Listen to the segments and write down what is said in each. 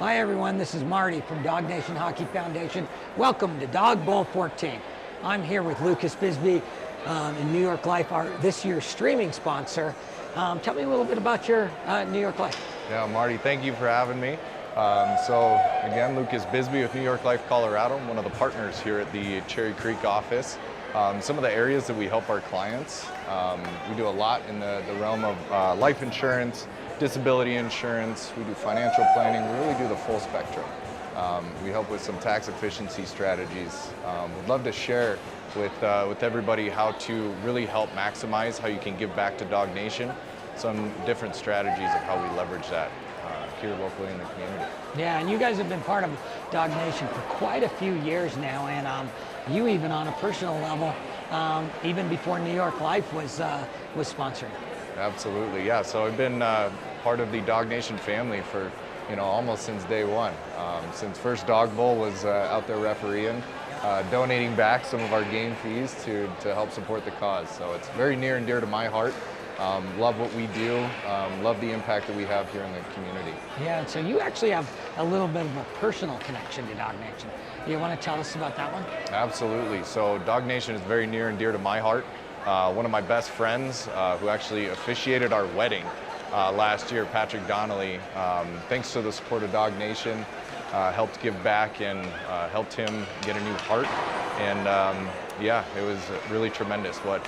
Hi everyone, this is Marty from Dawg Nation Hockey Foundation. Welcome to Dawg Bowl 14. I'm here with Lucas Bisbee in New York Life, this year's streaming sponsor. Tell me a little bit about your New York Life. Yeah, Marty, thank you for having me. So again, Lucas Bisbee with New York Life, Colorado. I'm one of the partners here at the Cherry Creek office. Some of the areas that we help our clients, we do a lot in the realm of life insurance, disability insurance, we do financial planning, we really do the full spectrum. We help with some tax efficiency strategies. We'd love to share with everybody how to really help maximize how you can give back to Dawg Nation, some different strategies of how we leverage that here locally in the community. Yeah, and you guys have been part of Dawg Nation for quite a few years now, and you even on a personal level, even before New York Life was sponsoring. Absolutely, yeah. So I've been part of the Dawg Nation family for almost since day one. Since first Dawg Bowl was out there refereeing, donating back some of our game fees to help support the cause. So it's very near and dear to my heart. Love what we do, love the impact that we have here in the community. Yeah, so you actually have a little bit of a personal connection to Dawg Nation. You want to tell us about that one? Absolutely. So Dawg Nation is very near and dear to my heart. One of my best friends who actually officiated our wedding last year, Patrick Donnelly, thanks to the support of Dawg Nation, helped give back and helped him get a new heart. And yeah, it was really tremendous what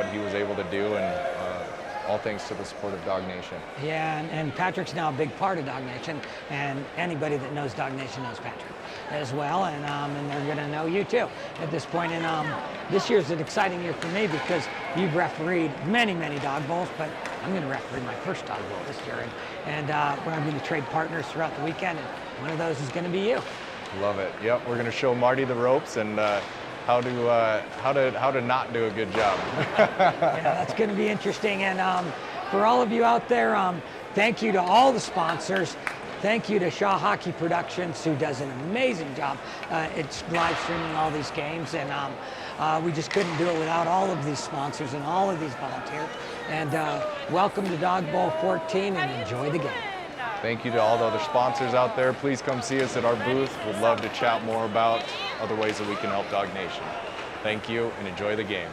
he was able to do, and all thanks to the support of Dawg Nation. Yeah, and Patrick's now a big part of Dawg Nation, and anybody that knows Dawg Nation knows Patrick as well, and they're going to know you too at this point. And this year's an exciting year for me because you've refereed many Dawg Bowls, but I'm going to referee my first Dawg Bowl this year, and we're going to trade partners throughout the weekend, and one of those is going to be you. Love it. Yep, we're going to show Marty the ropes and how to not do a good job. Yeah, that's going to be interesting. And for all of you out there, thank you to all the sponsors. Thank you to Shaw Hockey Productions, who does an amazing job. It's live streaming all these games, and we just couldn't do it without all of these sponsors and all of these volunteers. And welcome to Dawg Bowl 14, and enjoy the game. Thank you to all the other sponsors out there. Please come see us at our booth. We'd love to chat more about other ways that we can help Dawg Nation. Thank you, and enjoy the game.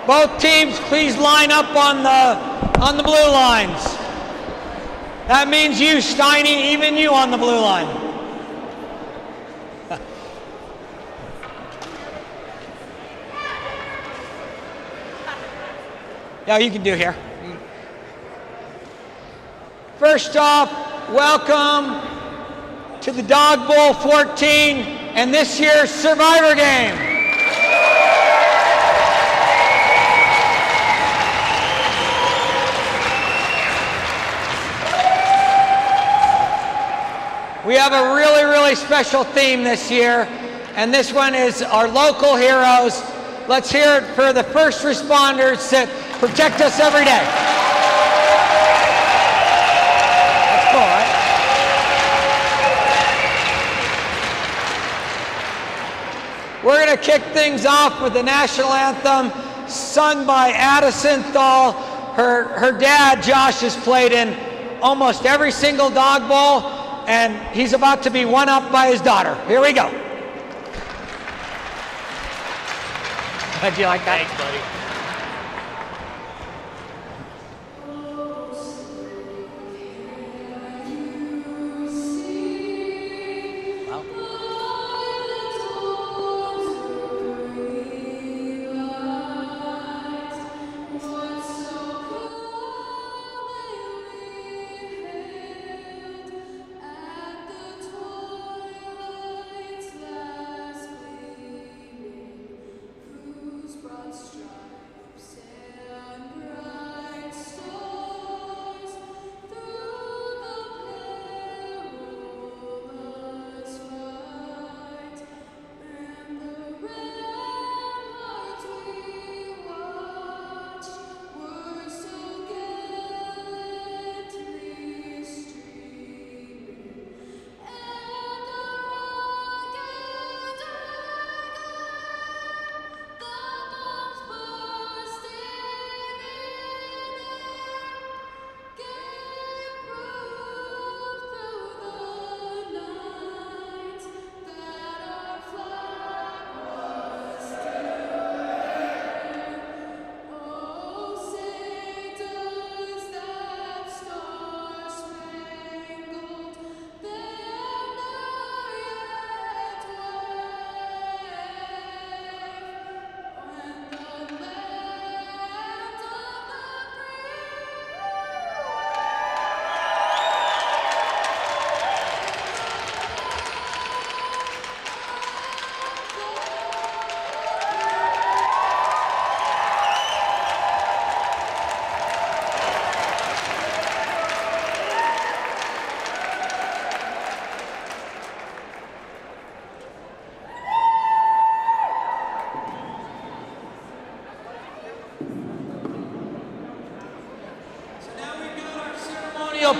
Both teams, please line up on the blue lines. That means you, Steiny, even you on the blue line. Yeah, you can do here. First off, welcome to the Dawg Bowl 14 and this year's Survivor game. We have a really, really special theme this year, and this one is our local heroes. Let's hear it for the first responders that protect us every day. That's cool, right? We're going to kick things off with the national anthem sung by Addison Thal. Her dad, Josh, has played in almost every single Dawg Bowl, and he's about to be one-upped by his daughter. Here we go. How'd you like that? Thanks, buddy.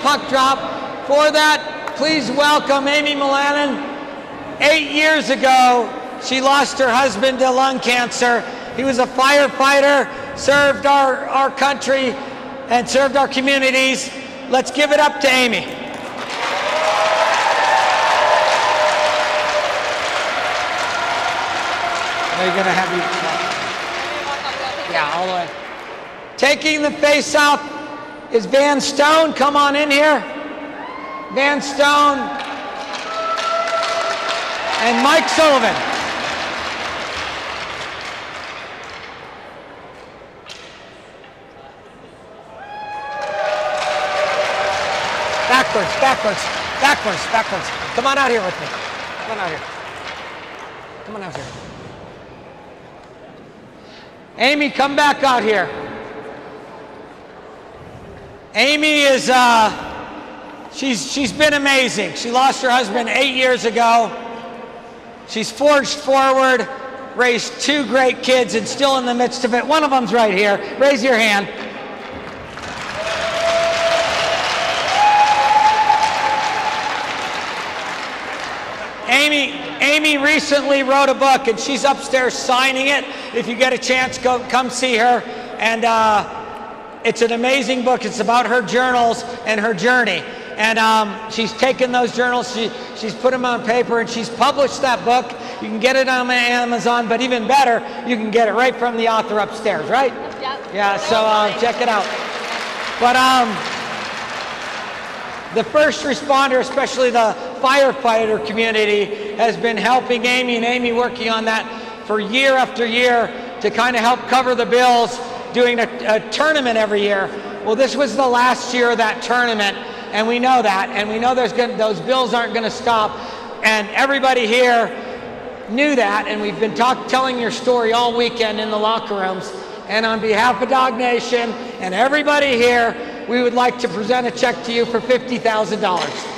Puck drop. For that, please welcome Amy Melanin. 8 years ago, she lost her husband to lung cancer. He was a firefighter, served our country, and served our communities. Let's give it up to Amy. Are you gonna have you? Yeah, all the way. Taking the face off is Van Stone. Come on in here. Van Stone and Mike Sullivan. Backwards, backwards, backwards, backwards. Come on out here with me. Come on out here. Come on out here. Amy, come back out here. Amy is, she's been amazing. She lost her husband 8 years ago. She's forged forward, raised 2 great kids, and still in the midst of it. One of them's right here. Raise your hand. Amy recently wrote a book, and she's upstairs signing it. If you get a chance, come see her. And it's an amazing book. It's about her journals and her journey. And she's taken those journals, she's put them on paper, and she's published that book. You can get it on Amazon, but even better, you can get it right from the author upstairs, right? Yep. Yeah, so check it out. But the first responder, especially the firefighter community, has been helping Amy, and Amy working on that for year after year to kind of help cover the bills, doing a tournament every year. Well, this was the last year of that tournament, and we know that, and we know those bills aren't going to stop, and everybody here knew that, and we've been telling your story all weekend in the locker rooms. And on behalf of Dog Nation and everybody here, we would like to present a check to you for $50,000.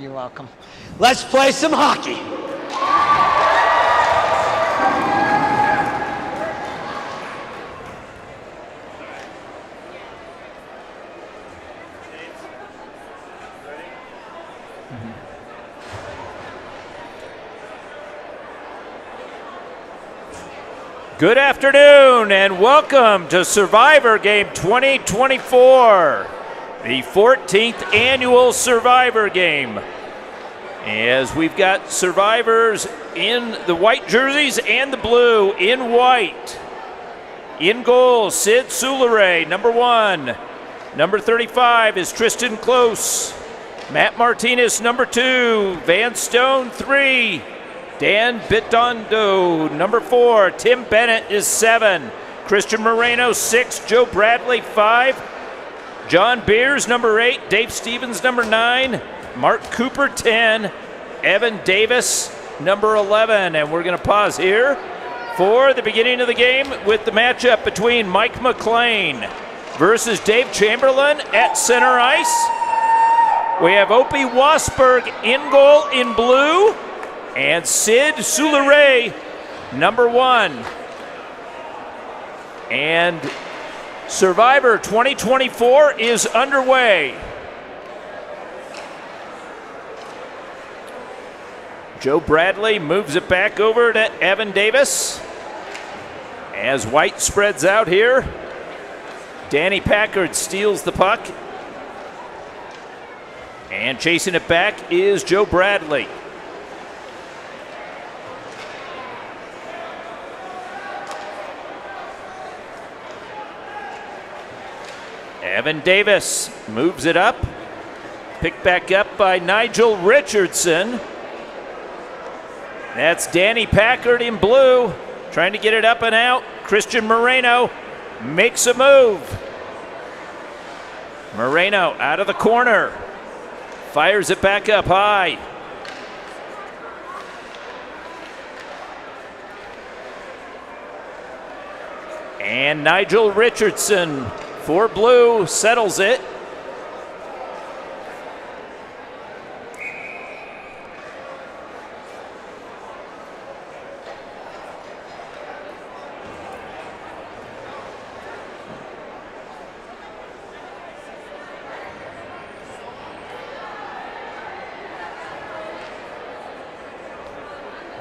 You're welcome. Let's play some hockey. Good afternoon and welcome to Survivor Game 2024, the 14th annual Survivor Game. As we've got survivors in the white jerseys and the blue in white. In goal, Sid Souleret, number 1. Number 35 is Tristan Close. Matt Martinez, number 2. Van Stone, 3. Dan Bitondo, number 4. Tim Bennett is 7. Christian Moreno, 6. Joe Bradley, 5. John Beers, number 8. Dave Stevens, number 9. Mark Cooper, 10. Evan Davis, number 11. And we're going to pause here for the beginning of the game with the matchup between Mike McLean versus Dave Chamberlain at center ice. We have Opie Wasberg in goal in blue and Sid Souleret, number 1. And Survivor 2024 is underway. Joe Bradley moves it back over to Evan Davis. As White spreads out here, Danny Packard steals the puck. And chasing it back is Joe Bradley. Evan Davis moves it up. Picked back up by Nigel Richardson. That's Danny Packard in blue, trying to get it up and out. Christian Moreno makes a move. Moreno out of the corner. Fires it back up high. And Nigel Richardson for blue settles it.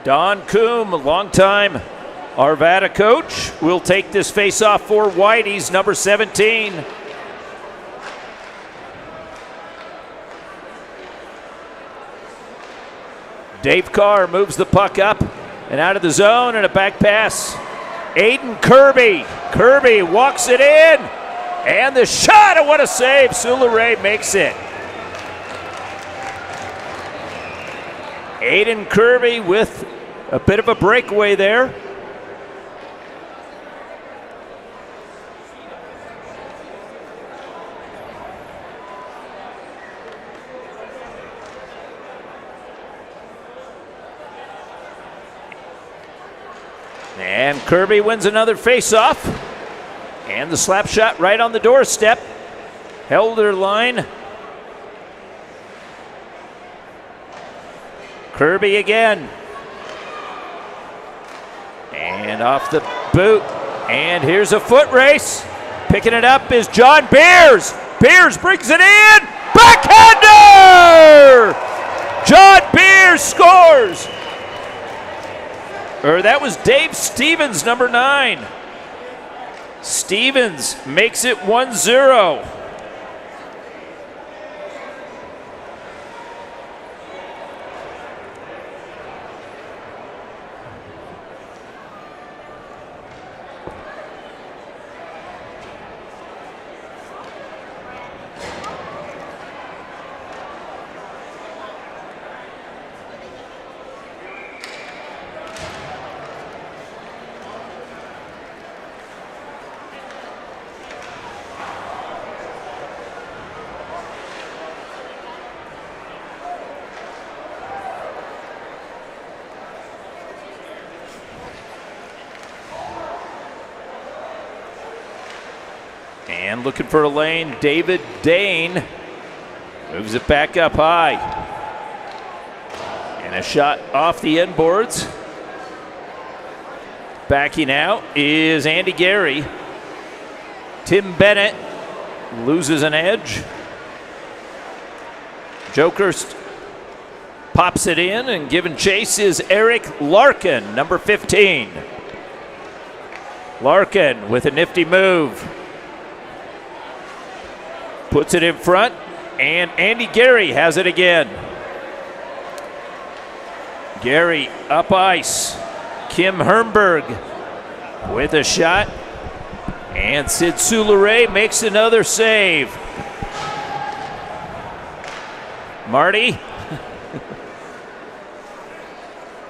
Don Coombe, a longtime Arvada coach, will take this faceoff for Whitey's number 17. Dave Carr moves the puck up and out of the zone, and a back pass. Aiden Kirby. Kirby walks it in, and the shot, and what a save. Souleret makes it. Aiden Kirby with a bit of a breakaway there. And Kirby wins another faceoff. And the slap shot right on the doorstep. Held her line. Kirby again. And off the boot. And here's a foot race. Picking it up is John Beers. Beers brings it in. Backhander! John Beers scores. Or that was Dave Stevens, number 9. Stevens makes it 1-0. And looking for a lane, David Dane moves it back up high. And a shot off the end boards. Backing out is Andy Gary. Tim Bennett loses an edge. Jokers pops it in, and giving chase is Eric Larkin, number 15. Larkin with a nifty move. Puts it in front, and Andy Gary has it again. Gary up ice. Kim Hermberg with a shot, and Sid Soulere makes another save. Marty?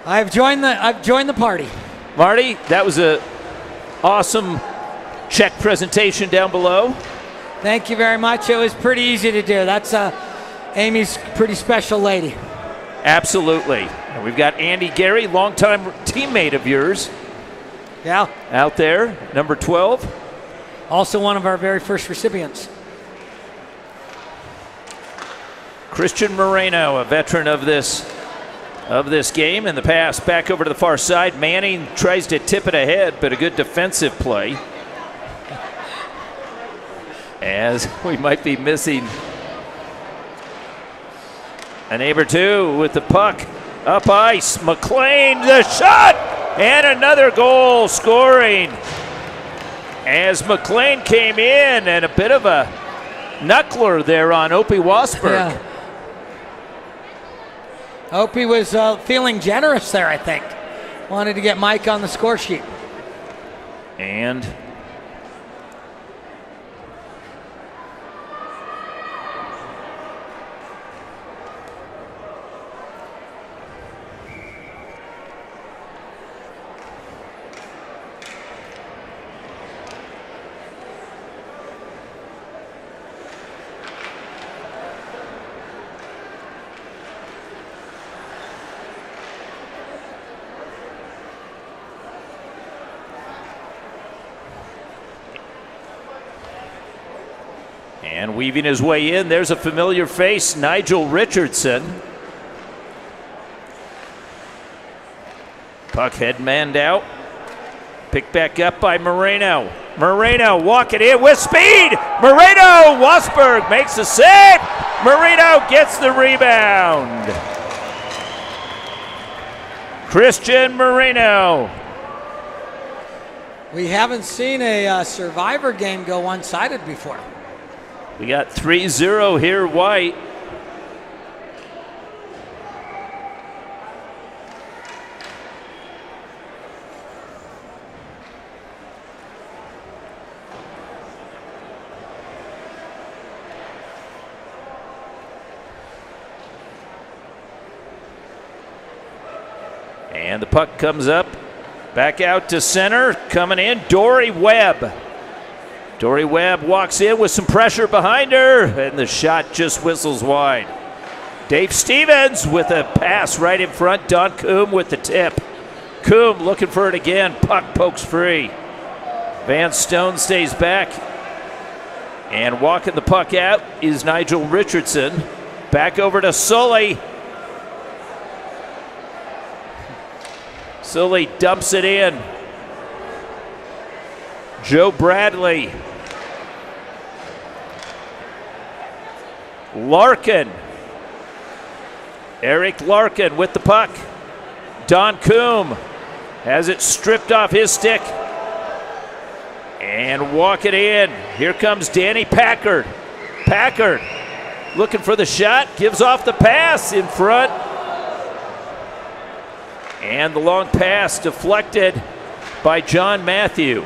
I've joined the party. Marty, that was a awesome check presentation down below. Thank you very much. It was pretty easy to do. That's Amy's pretty special lady. Absolutely. And we've got Andy Gary, longtime teammate of yours. Yeah. Out there, number 12. Also one of our very first recipients. Christian Moreno, a veteran of this game in the past. Back over to the far side. Manning tries to tip it ahead, but a good defensive play. As we might be missing a neighbor too with the puck up ice. McLean, the shot, and another goal scoring. As McLean came in, and a bit of a knuckler there on Opie Wasberg. Yeah. Opie was feeling generous there, I think. Wanted to get Mike on the score sheet. And weaving his way in, there's a familiar face, Nigel Richardson. Puck head manned out. Picked back up by Moreno. Moreno walking in with speed. Moreno, Wasberg makes the save. Moreno gets the rebound. Christian Moreno. We haven't seen a Survivor game go one-sided before. We got 3-0 here, White. And the puck comes up, back out to center, coming in, Dory Webb. Dory Webb walks in with some pressure behind her, and the shot just whistles wide. Dave Stevens with a pass right in front. Don Coombe with the tip. Coombe looking for it again. Puck pokes free. Van Stone stays back. And walking the puck out is Nigel Richardson. Back over to Sully. Sully dumps it in. Joe Bradley. Larkin. Eric Larkin with the puck. Don Coombe has it stripped off his stick. And walk it in. Here comes Danny Packard. Packard looking for the shot. Gives off the pass in front. And the long pass deflected by John Matthew.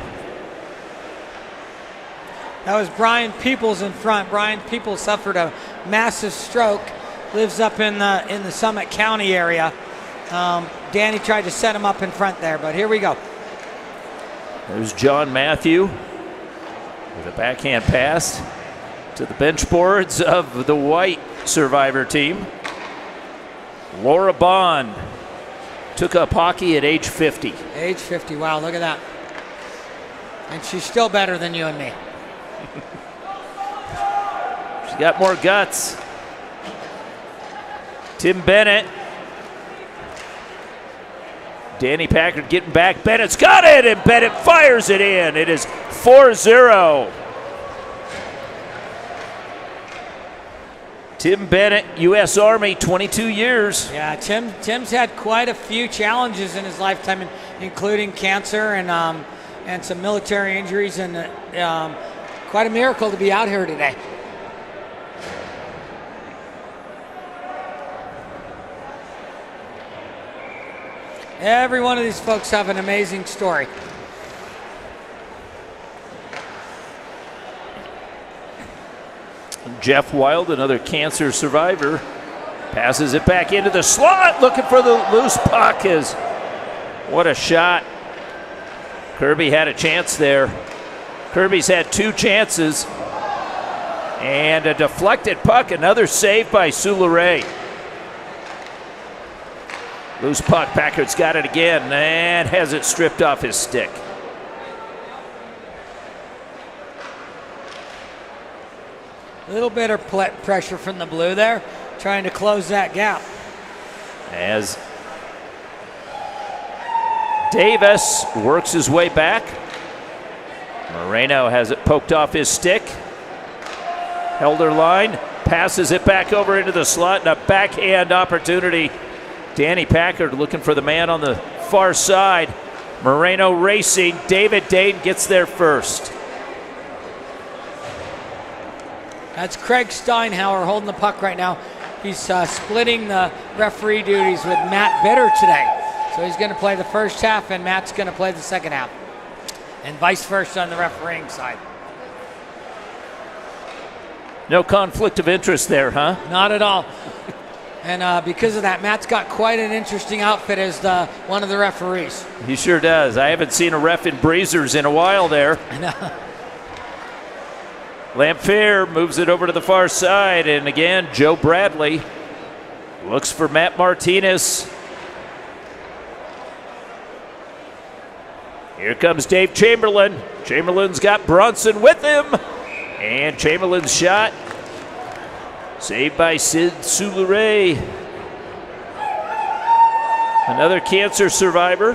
That was Brian Peoples in front. Brian Peoples suffered a massive stroke. Lives up in the Summit County area. Danny tried to set him up in front there, but here we go. There's John Matthew with a backhand pass to the bench boards of the white Survivor team. Laura Bond took up hockey at age 50. Age 50, wow, look at that. And she's still better than you and me. She's got more guts. Tim Bennett. Danny Packard getting back. Bennett's got it, and Bennett fires it in. It is 4-0. Tim Bennett, U.S. Army, 22 years. Yeah, Tim's had quite a few challenges in his lifetime, including cancer and some military injuries, and quite a miracle to be out here today. Every one of these folks have an amazing story. Jeff Wild, another cancer survivor, passes it back into the slot, looking for the loose puck. What a shot. Kirby had a chance there. Kirby's had two chances. And a deflected puck, another save by Souleret. Loose puck, Packard's got it again and has it stripped off his stick. A little bit of pressure from the blue there, trying to close that gap. As Davis works his way back. Moreno has it poked off his stick. Held her line, passes it back over into the slot, and a backhand opportunity. Danny Packard looking for the man on the far side. Moreno racing. David Dayton gets there first. That's Craig Steinhauer holding the puck right now. He's splitting the referee duties with Matt Bitter today. So he's going to play the first half, and Matt's going to play the second half. And vice versa on the refereeing side. No conflict of interest there, huh? Not at all. And because of that, Matt's got quite an interesting outfit as one of the referees. He sure does. I haven't seen a ref in Breezers in a while there. I know. Lamphere moves it over to the far side, and again, Joe Bradley looks for Matt Martinez. Here comes Dave Chamberlain. Chamberlain's got Bronson with him, and Chamberlain's shot saved by Sid Souleret. Another cancer survivor.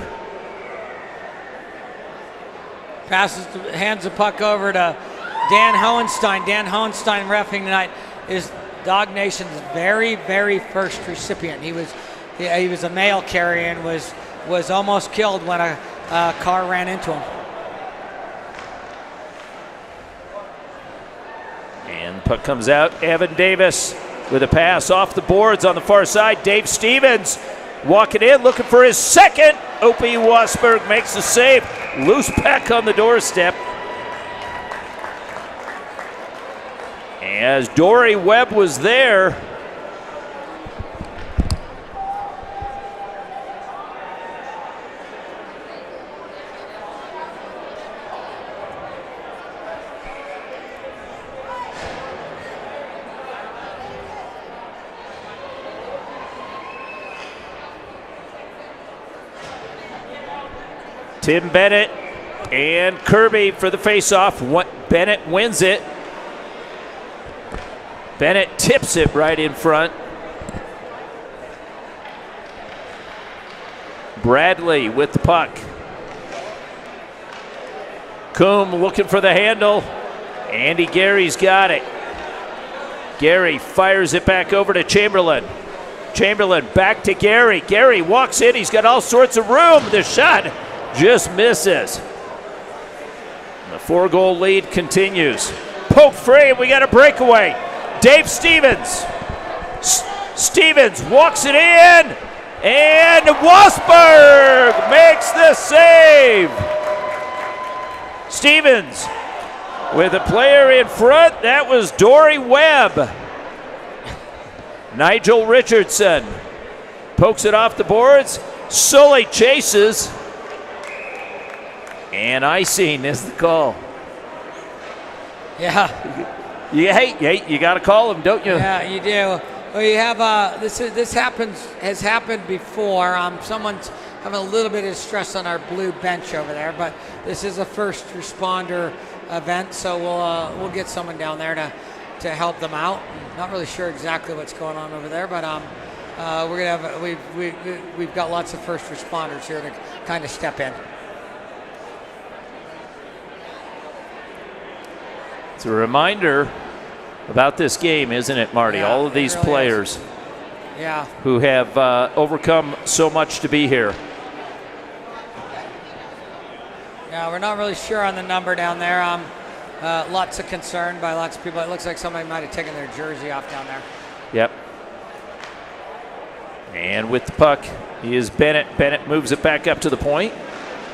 Hands the puck over to Dan Hohenstein. Dan Hohenstein reffing tonight is Dawg Nation's very, very first recipient. He was a mail carrier and was almost killed when a car ran into him. And puck comes out. Evan Davis with a pass off the boards on the far side. Dave Stevens walking in, looking for his second. Opie Wasberg makes the save. Loose puck on the doorstep. As Dory Webb was there. Tim Bennett and Kirby for the faceoff. Bennett wins it. Bennett tips it right in front. Bradley with the puck. Coombe looking for the handle. Andy Gary's got it. Gary fires it back over to Chamberlain. Chamberlain back to Gary. Gary walks in. He's got all sorts of room. The shot just misses. The 4-goal lead continues. Poke free, and we got a breakaway. Dave Stevens. Stevens walks it in, and Wasberg makes the save. Stevens with a player in front. That was Dory Webb. Nigel Richardson pokes it off the boards. Sully chases. And icing is the call. Yeah. You got to call him, don't you? Yeah, you do. Well, you have this has happened before. Someone's having a little bit of stress on our blue bench over there, but this is a first responder event, so we'll get someone down there to help them out. Not really sure exactly what's going on over there, but we're gonna have we've got lots of first responders here to kind of step in. It's a reminder about this game, isn't it, Marty? Yeah, all of these really players who have overcome so much to be here. Yeah, we're not really sure on the number down there. Lots of concern by lots of people. It looks like somebody might have taken their jersey off down there. Yep. And with the puck is Bennett. Bennett moves it back up to the point.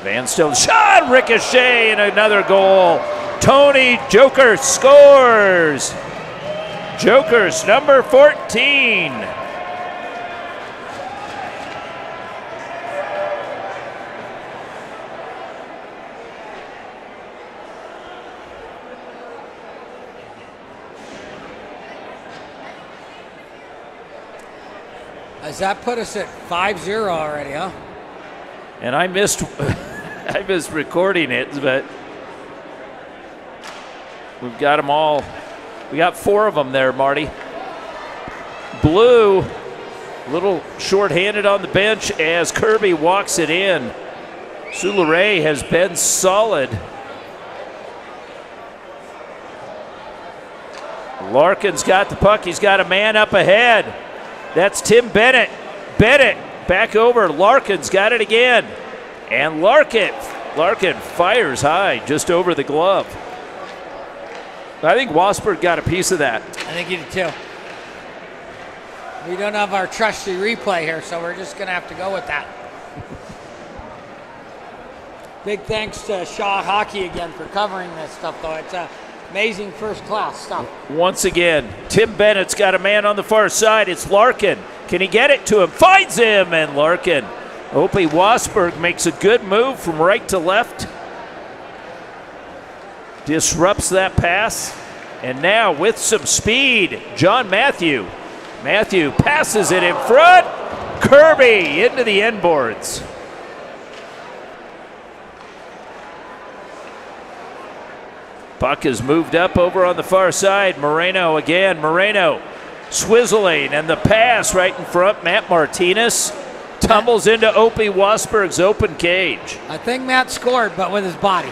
Van Stone shot, ricochet, and another goal. Tony Joker scores. Joker's number 14. Does that put us at 5-0 already, huh? And I missed recording it, but we've got them all. We got 4 of them there, Marty. Blue, a little short-handed on the bench as Kirby walks it in. Souleret has been solid. Larkin's got the puck. He's got a man up ahead. That's Tim Bennett. Bennett back over. Larkin's got it again. And Larkin fires high just over the glove. I think Wasberg got a piece of that. I think you did too. We don't have our trusty replay here, so we're just going to have to go with that. Big thanks to Shaw Hockey again for covering this stuff, though. It's amazing first-class stuff. Once again, Tim Bennett's got a man on the far side. It's Larkin. Can he get it to him? Finds him, and Larkin. Opie Wasberg makes a good move from right to left. Disrupts that pass. And now with some speed, John Matthew. Matthew passes it in front. Kirby into the end boards. Puck is moved up over on the far side. Moreno again. Moreno swizzling, and the pass right in front. Matt Martinez tumbles into Opie Wasberg's open cage. I think Matt scored, but with his body.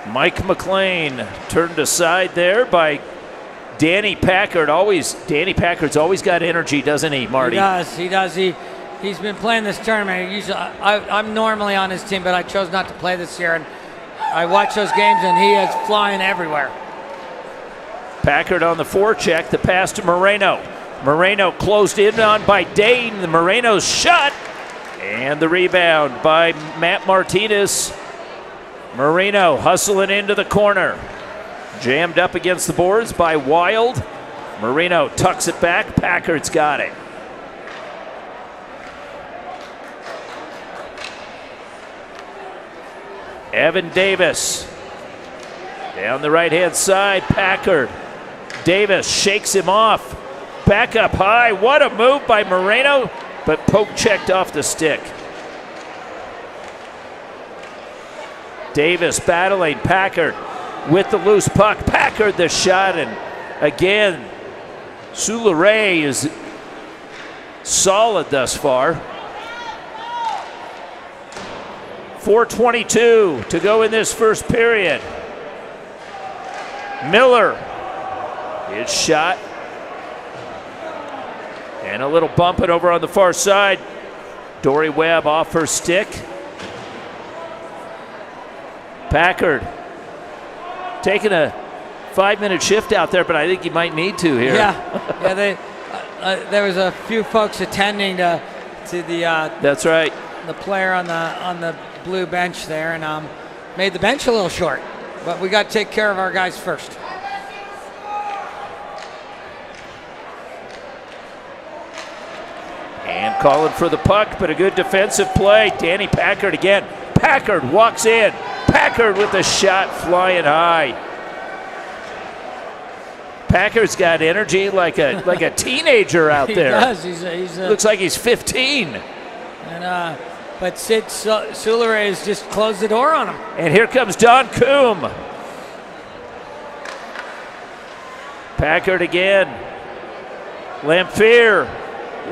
Mike McLean turned aside there by Danny Packard. Danny Packard's always got energy, doesn't he, Marty? He does. He's been playing this tournament. Usually, I'm normally on his team, but I chose not to play this year. And I watch those games, and he is flying everywhere. Packard on the forecheck. The pass to Moreno. Moreno closed in on by Dane. The Moreno's shot. And the rebound by Matt Martinez. Moreno hustling into the corner. Jammed up against the boards by Wild. Moreno tucks it back. Packard's got it. Evan Davis. Down the right-hand side, Packard. Davis shakes him off. Back up high. What a move by Moreno. but poke checked off the stick. Davis battling Packard with the loose puck. Packard the shot, and again, Souleret is solid thus far. 4:22 to go in this first period. Miller, his shot. And a little bumping over on the far side. Dory Webb off her stick. Packard taking a 5-minute shift out there, but I think he might need to here. Yeah. There was a few folks attending to the. That's right. The player on the blue bench there, and made the bench a little short. But we got to take care of our guys first. And calling for the puck, but a good defensive play. Danny Packard again. Packard walks in. Packard with the shot flying high. Packard's got energy like a teenager out there. He does. He's looks like he's 15. And but Sid Souleret has just closed the door on him. And here comes Don Coombe. Packard again. Lamphere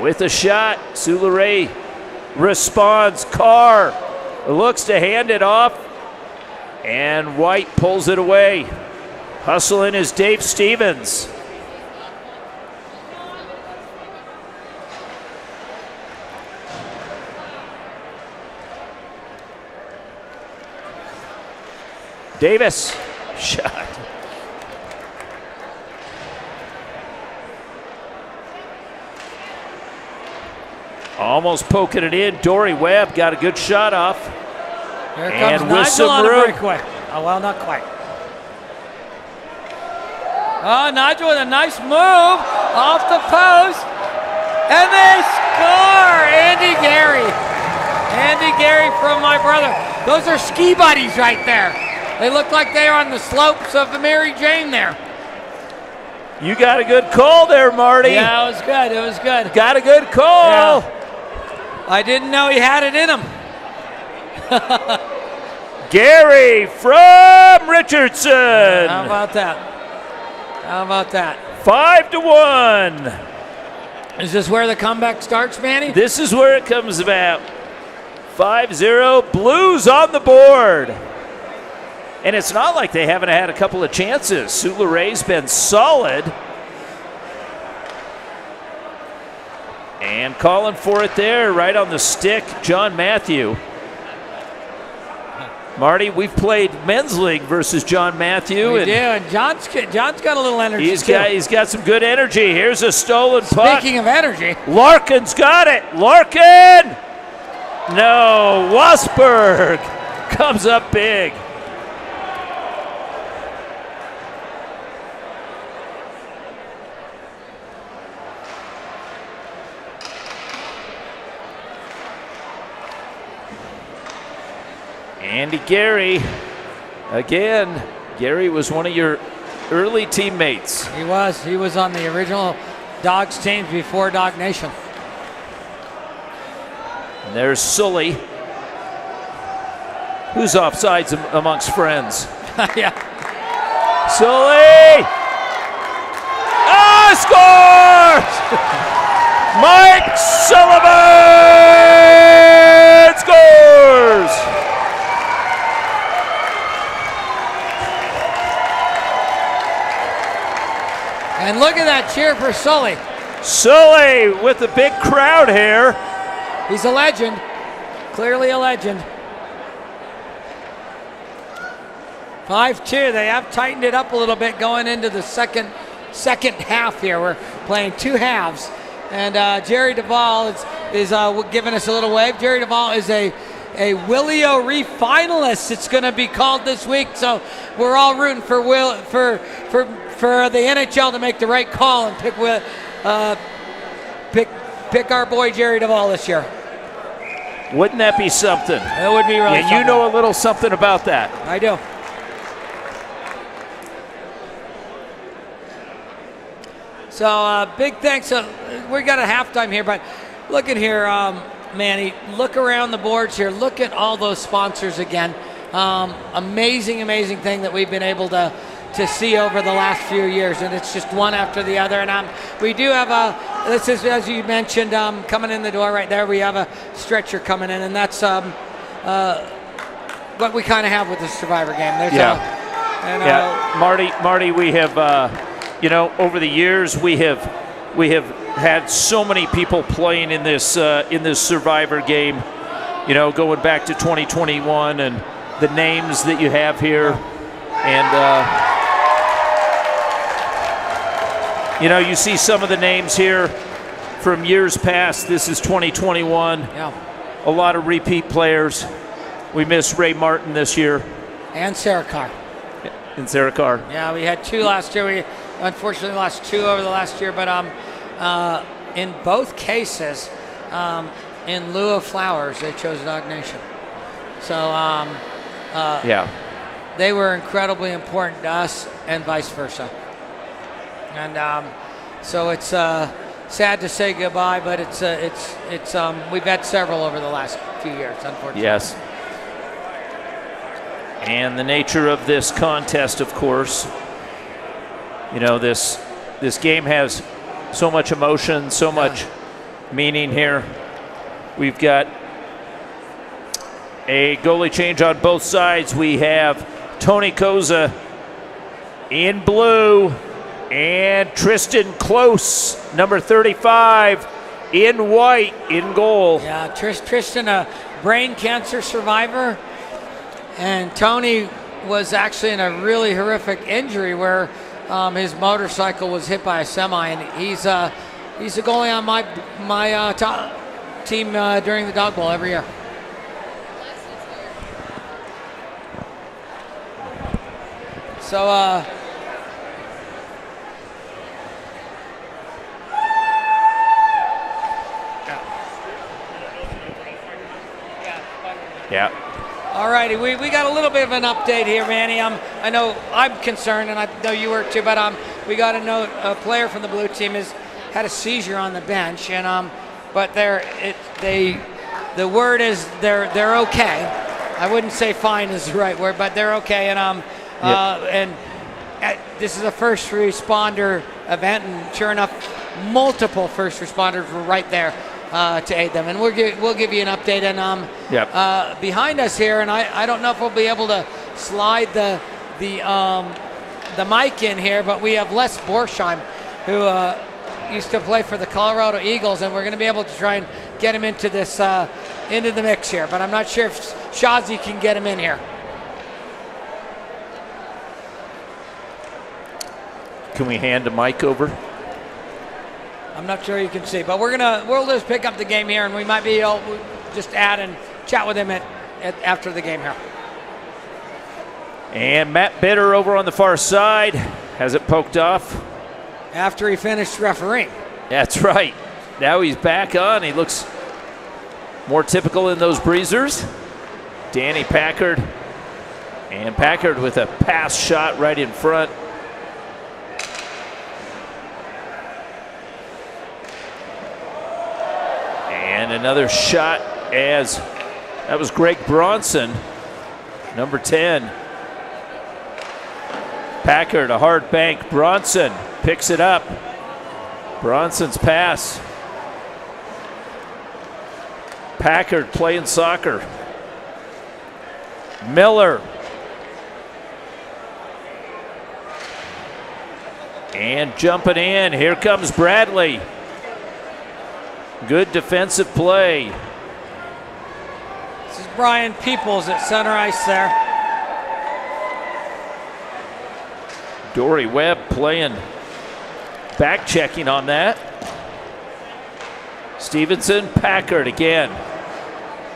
with a shot. Souleret responds. Carr looks to hand it off. And White pulls it away. Hustling is Dave Stevens. Davis, shot. Almost poking it in. Dory Webb got a good shot off. Here comes Nigel on a breakaway. Oh, well, not quite. Oh, Nigel with a nice move off the post. And they score! Andy Gary. Andy Gary from my brother. Those are ski buddies right there. They look like they are on the slopes of the Mary Jane there. You got a good call there, Marty. Yeah, it was good. It was good. Got a good call. Yeah. I didn't know he had it in him. Gary from Richardson. How about that? How about that? 5-1. Is this where the comeback starts, Manny? This is where it comes about. 5-0, Blues on the board. And it's not like they haven't had a couple of chances. Souleret been solid. And calling for it there, right on the stick, John Matthew. Marty, we've played men's league versus John Matthew. We do, and John's got a little energy. He's got some good energy. Here's a stolen puck. Speaking of energy, Larkin's got it. Larkin! No, Wasberg comes up big. Andy Gary, again, Gary was one of your early teammates. He was on the original Dogs teams before Dog Nation. And there's Sully, who's offsides amongst friends. Yeah. Sully! Scores! Mike Sullivan scores! And look at that cheer for Sully. Sully with the big crowd here. He's a legend. Clearly a legend. 5-2. They have tightened it up a little bit going into the second half here. We're playing two halves. And Jerry Duvall is giving us a little wave. Jerry Duvall is a Willie O'Ree finalist. It's going to be called this week. So we're all rooting for the NHL to make the right call and pick our boy Jerry Duvall this year. Wouldn't that be something? It would be really something. You know a little something about that. I do. So big thanks. We got a halftime here, but looking here, Manny, look around the boards here. Look at all those sponsors again. Amazing thing that we've been able to see over the last few years, and it's just one after the other. And we do have this is, as you mentioned, coming in the door right there, we have a stretcher coming in, and that's what we kind of have with the Survivor game. There's Marty, we have, over the years, we have had so many people playing in this Survivor game, going back to 2021, and the names that you have here, and you see some of the names here from years past. This is 2021. Yeah. A lot of repeat players. We missed Ray Martin this year. And Sarah Carr. And Sarah Carr. Yeah, we had 2 last year. We unfortunately lost 2 over the last year, but in both cases, in lieu of flowers, they chose Dawg Nation. So they were incredibly important to us, and vice versa. And so it's sad to say goodbye, but it's we've had several over the last few years, unfortunately. Yes. And the nature of this contest, of course, this game has so much emotion, so much meaning here. We've got a goalie change on both sides. We have Tony Koza in blue and Tristan Close, number 35, in white, in goal. Yeah, Tristan, a brain cancer survivor, and Tony was actually in a really horrific injury where his motorcycle was hit by a semi, and he's a goalie on my top team during the Dog Bowl every year. So yeah. All righty, we got a little bit of an update here, Manny. I know I'm concerned, and I know you were too, but we got a note a player from the blue team has had a seizure on the bench, and but the word is they're okay. I wouldn't say fine is the right word, but they're okay, and this is a first responder event, and sure enough, multiple first responders were right there to aid them, and we'll give you an update. And behind us here, and I don't know if we'll be able to slide the mic in here, but we have Les Borsheim, who used to play for the Colorado Eagles, and we're going to be able to try and get him into this into the mix here. But I'm not sure if Shazi can get him in here. Can we hand a mic over? I'm not sure you can see, but we'll just pick up the game here, and we might be able to just add and chat with him after the game here. And Matt Bitter over on the far side has it poked off. After he finished refereeing. That's right. Now he's back on. He looks more typical in those breezers. Danny Packard. And Packard with a pass shot right in front. And another shot as that was Greg Bronson, number 10. Packard, a hard bank. Bronson picks it up. Bronson's pass. Packard playing soccer. Miller. And jumping in. Here comes Bradley. Good defensive play. This is Brian Peoples at center ice there. Dory Webb playing, back checking on that. Stevenson, Packard again.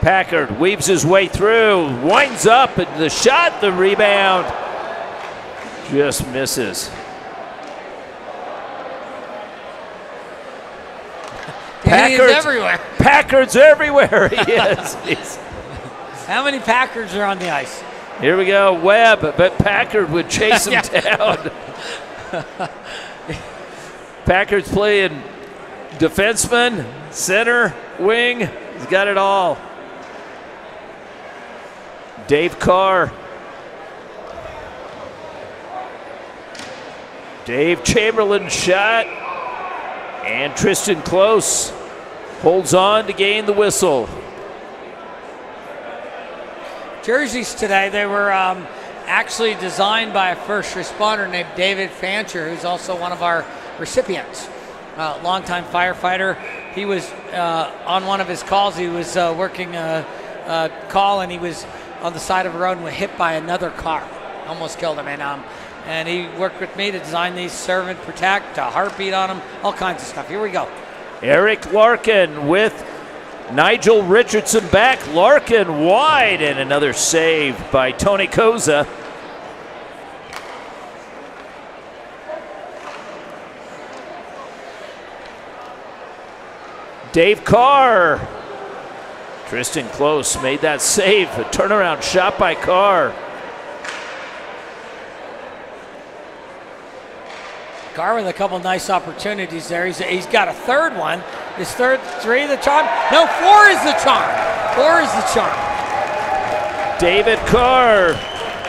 Packard weaves his way through, winds up, and the shot, the rebound, just misses. Packard's everywhere. Packard's everywhere. He is. How many Packards are on the ice? Here we go, Webb, but Packard would chase him down. Packard's playing defenseman, Center, wing, he's got it all. Dave Carr. Dave Chamberlain shot. And Tristan Close holds on to gain the whistle. Jerseys today, they were actually designed by a first responder named David Fancher, who's also one of our recipients. Longtime firefighter. He was on one of his calls, he was working a call, and he was on the side of the road and was hit by another car. Almost killed him. And he worked with me to design these, serve and protect, a heartbeat on them, all kinds of stuff. Here we go. Eric Larkin with Nigel Richardson back. Larkin wide, and another save by Tony Koza. Dave Carr. Tristan Close made that save. A turnaround shot by Carr. Carr with a couple nice opportunities there. He's got a third one. His third, three the charm? No, four is the charm. Four is the charm. David Carr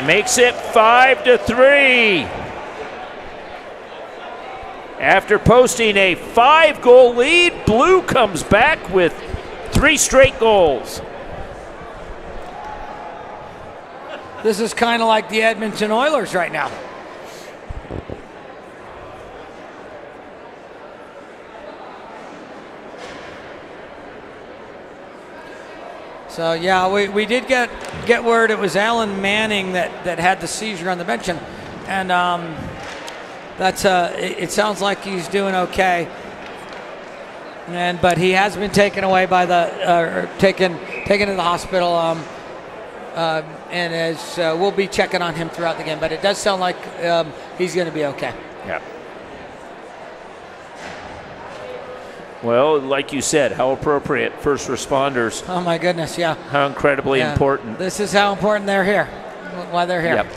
makes it 5-3. After posting a 5-goal lead, Blue comes back with 3 straight goals. This is kind of like the Edmonton Oilers right now. So yeah, we did get word it was Alan Manning that had the seizure on the bench, and that's it sounds like he's doing okay. But he has been taken away by taken to the hospital, and as we'll be checking on him throughout the game. But it does sound like he's going to be okay. Yeah. Well, like you said, how appropriate, first responders. Oh my goodness, yeah. How incredibly Yeah. important. This is how important they're here. Why they're here. Yep.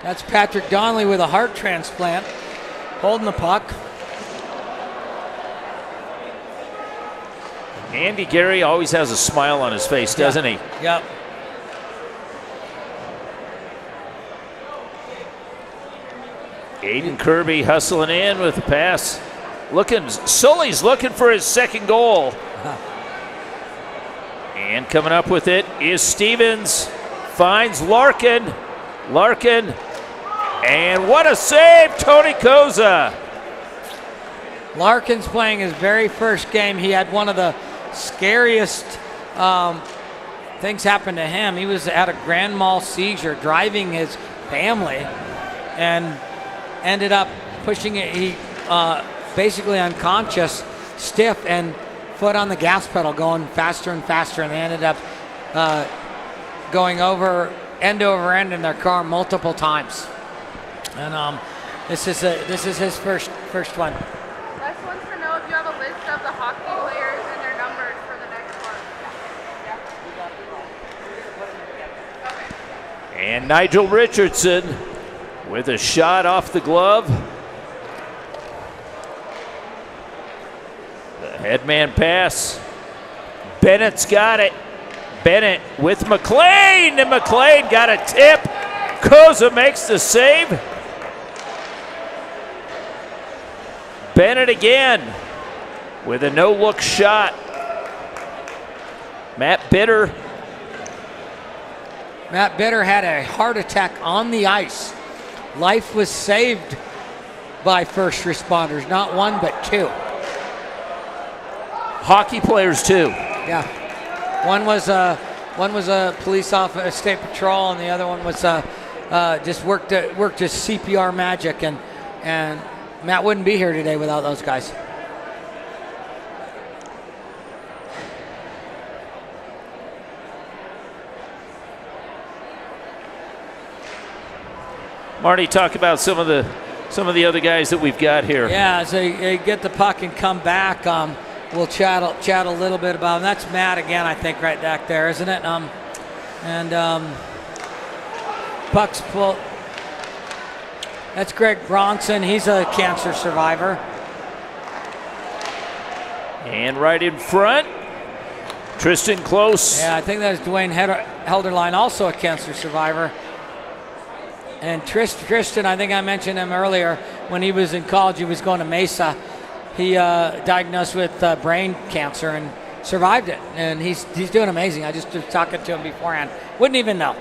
That's Patrick Donnelly with a heart transplant, holding the puck. Andy Gary always has a smile on his face, doesn't he? Yep. Aiden Kirby hustling in with the pass. Sully's looking for his second goal. And coming up with it is Stevens. Finds Larkin. Larkin. And what a save, Tony Koza. Larkin's playing his very first game. He had one of the scariest things happen to him. He was at a grand mal seizure driving his family and ended up pushing it. He basically unconscious, stiff, and foot on the gas pedal, going faster and faster, and they ended up going end over end in their car multiple times. And this is his first one. Les wants to know if you have a list of the hockey players and their numbers for the next one. Yeah. Okay. And Nigel Richardson with a shot off the glove. The headman pass. Bennett's got it. Bennett with McLean, and McLean got a tip. Koza makes the save. Bennett again with a no-look shot. Matt Bitter had a heart attack on the ice. Life was saved by first responders, not one but two. Hockey players too. Yeah, one was a police officer, state patrol, and the other one was just worked his CPR magic, and Matt wouldn't be here today without those guys. Marty, talk about some of the other guys that we've got here. Yeah, as they get the puck and come back, we'll chat a little bit about them. That's Matt again, I think, right back there, isn't it? Puck's pulled. That's Greg Bronson. He's a cancer survivor. And right in front, Tristan Close. Yeah, I think that is Dwayne Helderline, also a cancer survivor. And Tristan, I think I mentioned him earlier, when he was in college, he was going to Mesa. He diagnosed with brain cancer and survived it. And he's doing amazing. I just was talking to him beforehand. Wouldn't even know.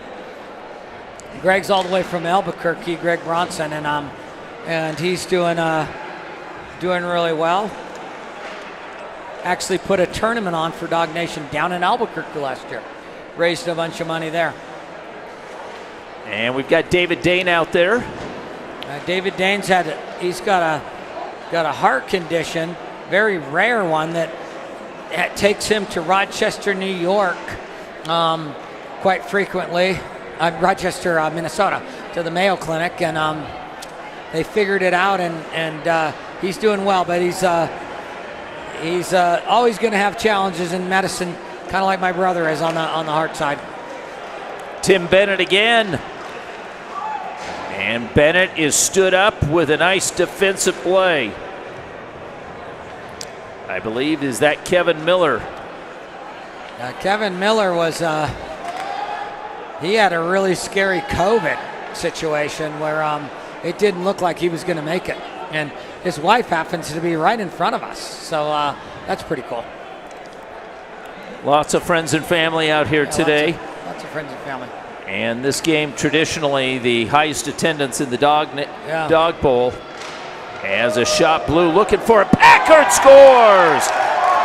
Greg's all the way from Albuquerque, Greg Bronson, and he's doing really well. Actually put a tournament on for Dog Nation down in Albuquerque last year. Raised a bunch of money there. And we've got David Dane out there. David Dane's he's got a heart condition, very rare one that takes him to Rochester, New York, quite frequently. Rochester, Minnesota, to the Mayo Clinic, and they figured it out, and he's doing well, but he's always going to have challenges in medicine, kind of like my brother is on the heart side. Tim Bennett again. And Bennett is stood up with a nice defensive play. I believe, is that Kevin Miller? Kevin Miller was, he had a really scary COVID situation where it didn't look like he was going to make it. And his wife happens to be right in front of us. So that's pretty cool. Lots of friends and family out here today. Lots of friends and family. And this game, traditionally the highest attendance in the Dog Bowl. As a shot blue, looking for it. Packard scores!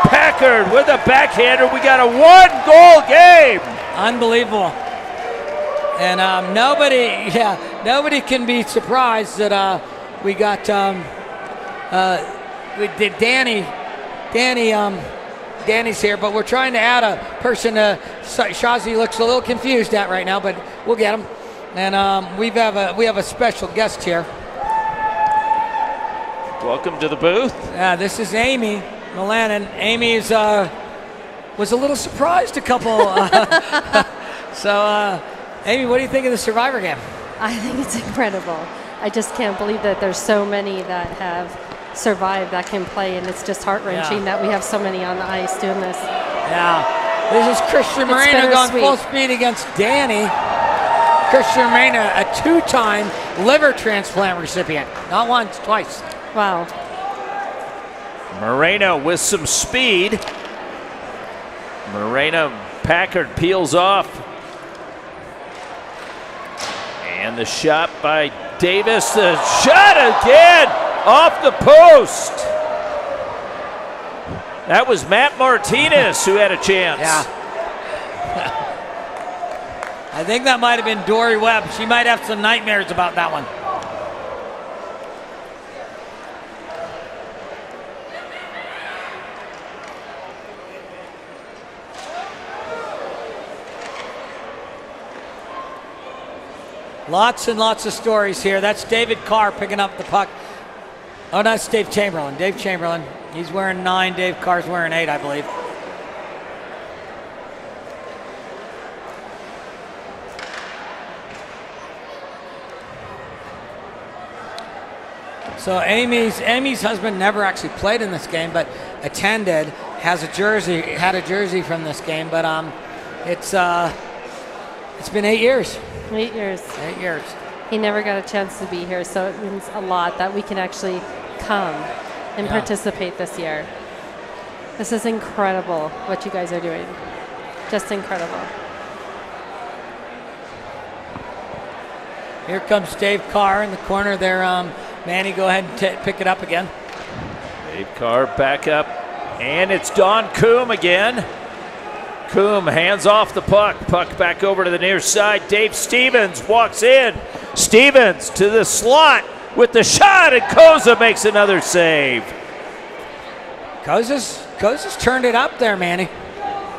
Packard with a backhander. We got a 1-goal game. Unbelievable. And nobody can be surprised that we got Danny's here, but we're trying to add a person. Shazi looks a little confused at right now, but we'll get him. And we have a special guest here. Welcome to the booth. This is Amy Milanin. Amy was a little surprised a couple. So, Amy, what do you think of the Survivor game? I think it's incredible. I just can't believe that there's so many that have survived that can play, and it's just heart-wrenching that we have so many on the ice doing this. Yeah. This is Christian Moreno going full speed against Danny. Christian Moreno, a 2-time liver transplant recipient. Not once, twice. Wow. Moreno with some speed. Moreno, Packard peels off. And the shot by Davis. The shot again off the post. That was Matt Martinez who had a chance. Yeah. I think that might have been Dory Webb. She might have some nightmares about that one. Lots and lots of stories here. That's David Carr picking up the puck. Oh, no, that's Dave Chamberlain. Dave Chamberlain. He's wearing 9. Dave Carr's wearing 8, I believe. So Amy's husband never actually played in this game, but attended. Had a jersey from this game, but it's been 8 years. 8 years. 8 years. He never got a chance to be here, so it means a lot that we can actually come and participate this year. This is incredible what you guys are doing. Just incredible. Here comes Dave Carr in the corner there. Manny, go ahead and pick it up again. Dave Carr back up, and it's Don Coombe again. Coombe hands off the puck. Puck back over to the near side. Dave Stevens walks in. Stevens to the slot with the shot, and Koza makes another save. Koza's turned it up there, Manny.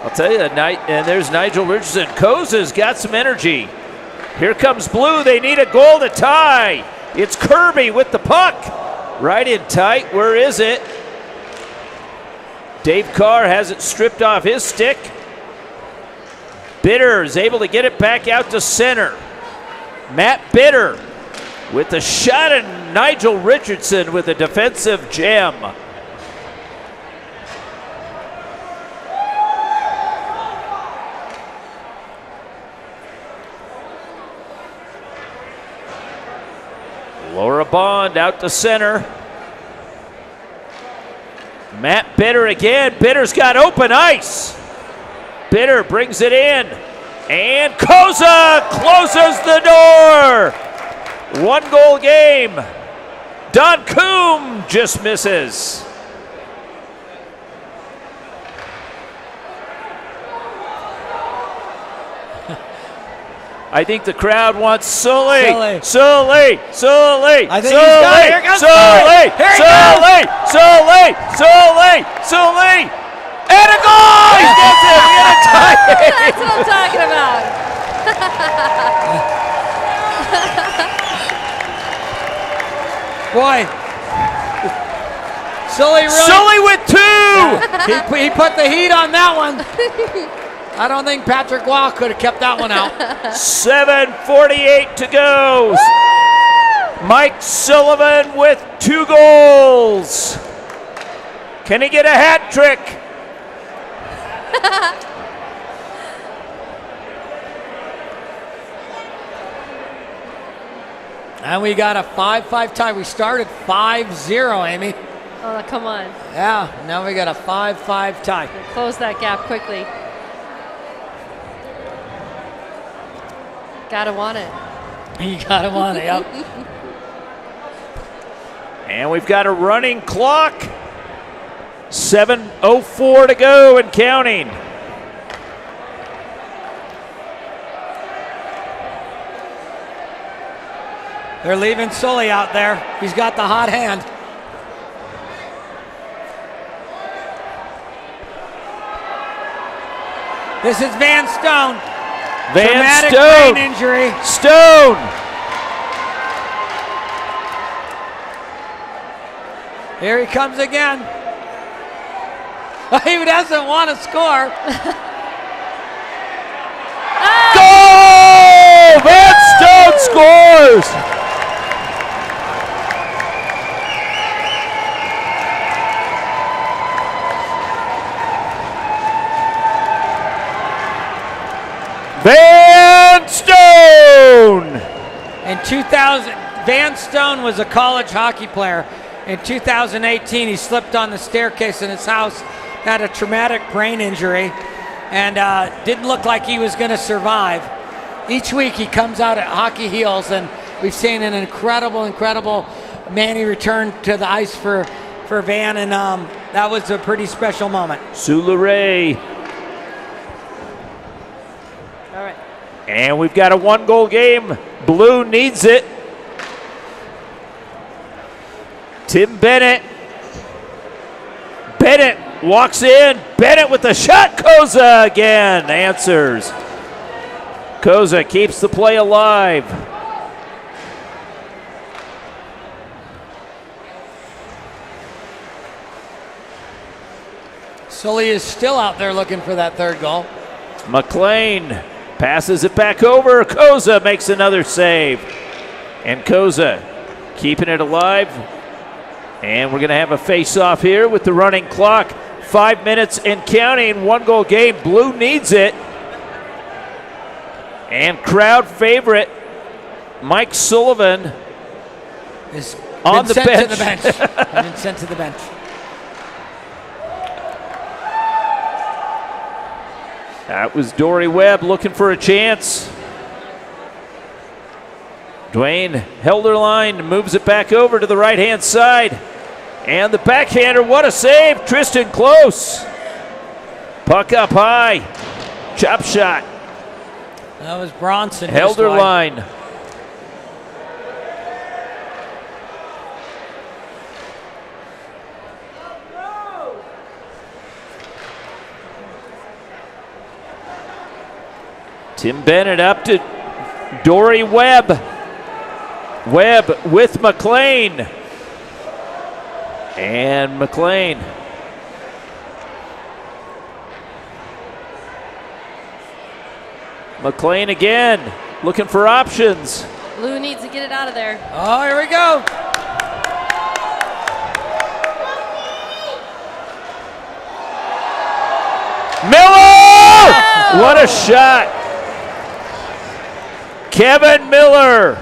I'll tell you, and there's Nigel Richardson. Koza's got some energy. Here comes Blue. They need a goal to tie. It's Kirby with the puck. Right in tight. Where is it? Dave Carr has it stripped off his stick. Bitter is able to get it back out to center. Matt Bitter with the shot, and Nigel Richardson with a defensive gem. Laura Bond out to center. Matt Bitter again. Bitter's got open ice. Bitter brings it in. And Koza closes the door. 1-goal game. Don Coombe just misses. I think the crowd wants Sully. Sully. I think he's got it. Here comes Sully. Sully. And a goal! He gets it. We got a tie. That's what I'm talking about. Boy. Sully really. Sully with 2. He put the heat on that one. I don't think Patrick Wall could have kept that one out. 7:48 to go. Mike Sullivan with 2 goals. Can he get a hat trick? And we got a 5-5 tie. We started 5-0, Amy. Oh, come on. Yeah, now we got a 5-5 tie. Close that gap quickly. Gotta want it. You gotta want it, yep. And we've got a running clock. 7:04 to go and counting. They're leaving Sully out there. He's got the hot hand. This is Van Stone. Traumatic brain injury. Stone. Here he comes again. He doesn't want to score. Goal! Van Stone scores. Van Stone! In 2000, Van Stone was a college hockey player. In 2018, he slipped on the staircase in his house, had a traumatic brain injury, and didn't look like he was going to survive. Each week he comes out at Hockey Heels, and we've seen an incredible Manny return to the ice for Van, and that was a pretty special moment. Souleret. All right. And we've got a 1-goal game. Blue needs it. Tim Bennett. Bennett walks in. Bennett with the shot. Koza again answers. Koza keeps the play alive. Sully is still out there looking for that 3rd goal. McLean passes it back over. Koza makes another save. And Koza keeping it alive. And we're going to have a face-off here with the running clock. 5 minutes and counting. 1-goal game. Blue needs it. And crowd favorite Mike Sullivan is on the bench. To the bench. Been sent to the bench. That was Dory Webb looking for a chance. Dwayne Helderline moves it back over to the right-hand side. And the backhander, what a save. Tristan Close. Puck up high. Chop shot. That was Bronson. Helderline. Tim Bennett up to Dory Webb. Webb with McLean. And McLean. McLean again, looking for options. Blue needs to get it out of there. Oh, here we go. Miller! What a shot. Kevin Miller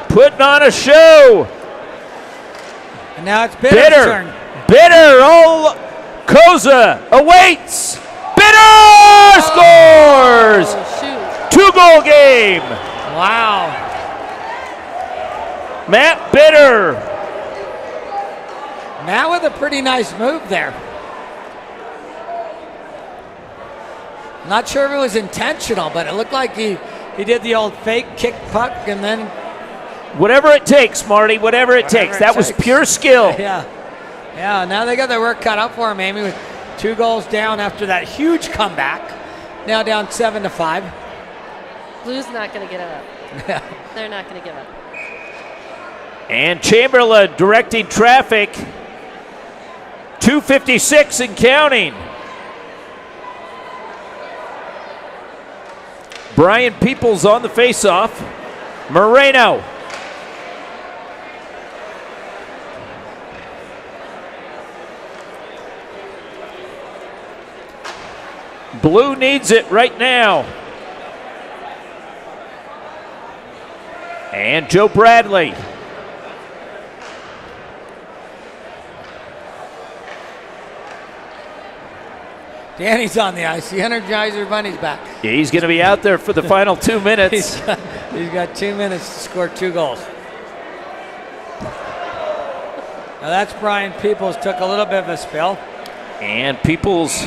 putting on a show. And now it's Bitter's Bitter. turn. Bitter. Oh, Koza awaits. Bitter scores. Oh, shoot. 2-goal game. Wow. Matt Bitter. Matt with a pretty nice move there. Not sure if it was intentional, but it looked like he did the old fake kick puck and then. Whatever it takes, Marty. Whatever it takes. That was pure skill. Yeah. Yeah, now they got their work cut out for him, Amy, with 2 goals down after that huge comeback. Now down 7-5. Blue's not going to give up. Yeah. They're not going to give up. And Chamberlain directing traffic. 2:56 and counting. Brian Peoples on the faceoff. Moreno. Blue needs it right now. And Joe Bradley. Danny's on the ice. The Energizer Bunny's back. He's going to be out there for the final 2 minutes. He's got 2 minutes to score 2 goals. Now that's Brian Peoples, took a little bit of a spill. And Peoples.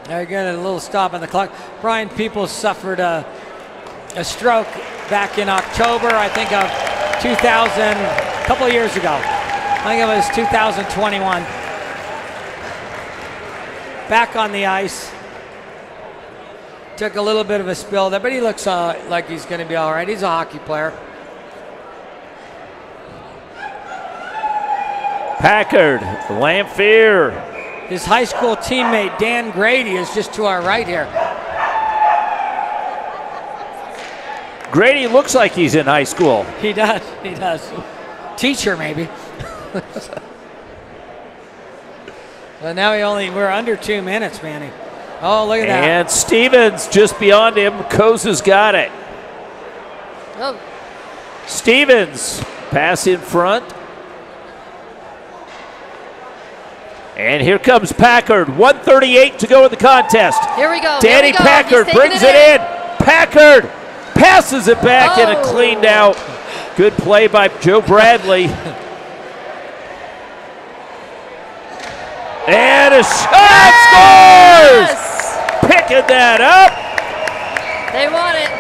They're getting a little stop on the clock. Brian Peoples suffered a stroke back in October, I think, of 2000, a couple of years ago. I think it was 2021. Back on the ice. Took a little bit of a spill there, but he looks like he's going to be all right. He's a hockey player. Packard, Lamphere. His high school teammate, Dan Grady, is just to our right here. Grady looks like he's in high school. He does. He does. Teacher, maybe. Well, now we're under 2 minutes, Manny. Oh, look at that. And Stevens just beyond him. Koza's got it. Oh, Stevens, pass in front. And here comes Packard. 1:38 to go in the contest. here we go. Danny Here we go. Packard He's taking brings it in. Packard passes it back and it Oh. cleaned out. Good play by Joe Bradley. And a shot scores! Yes! Picking that up They want it.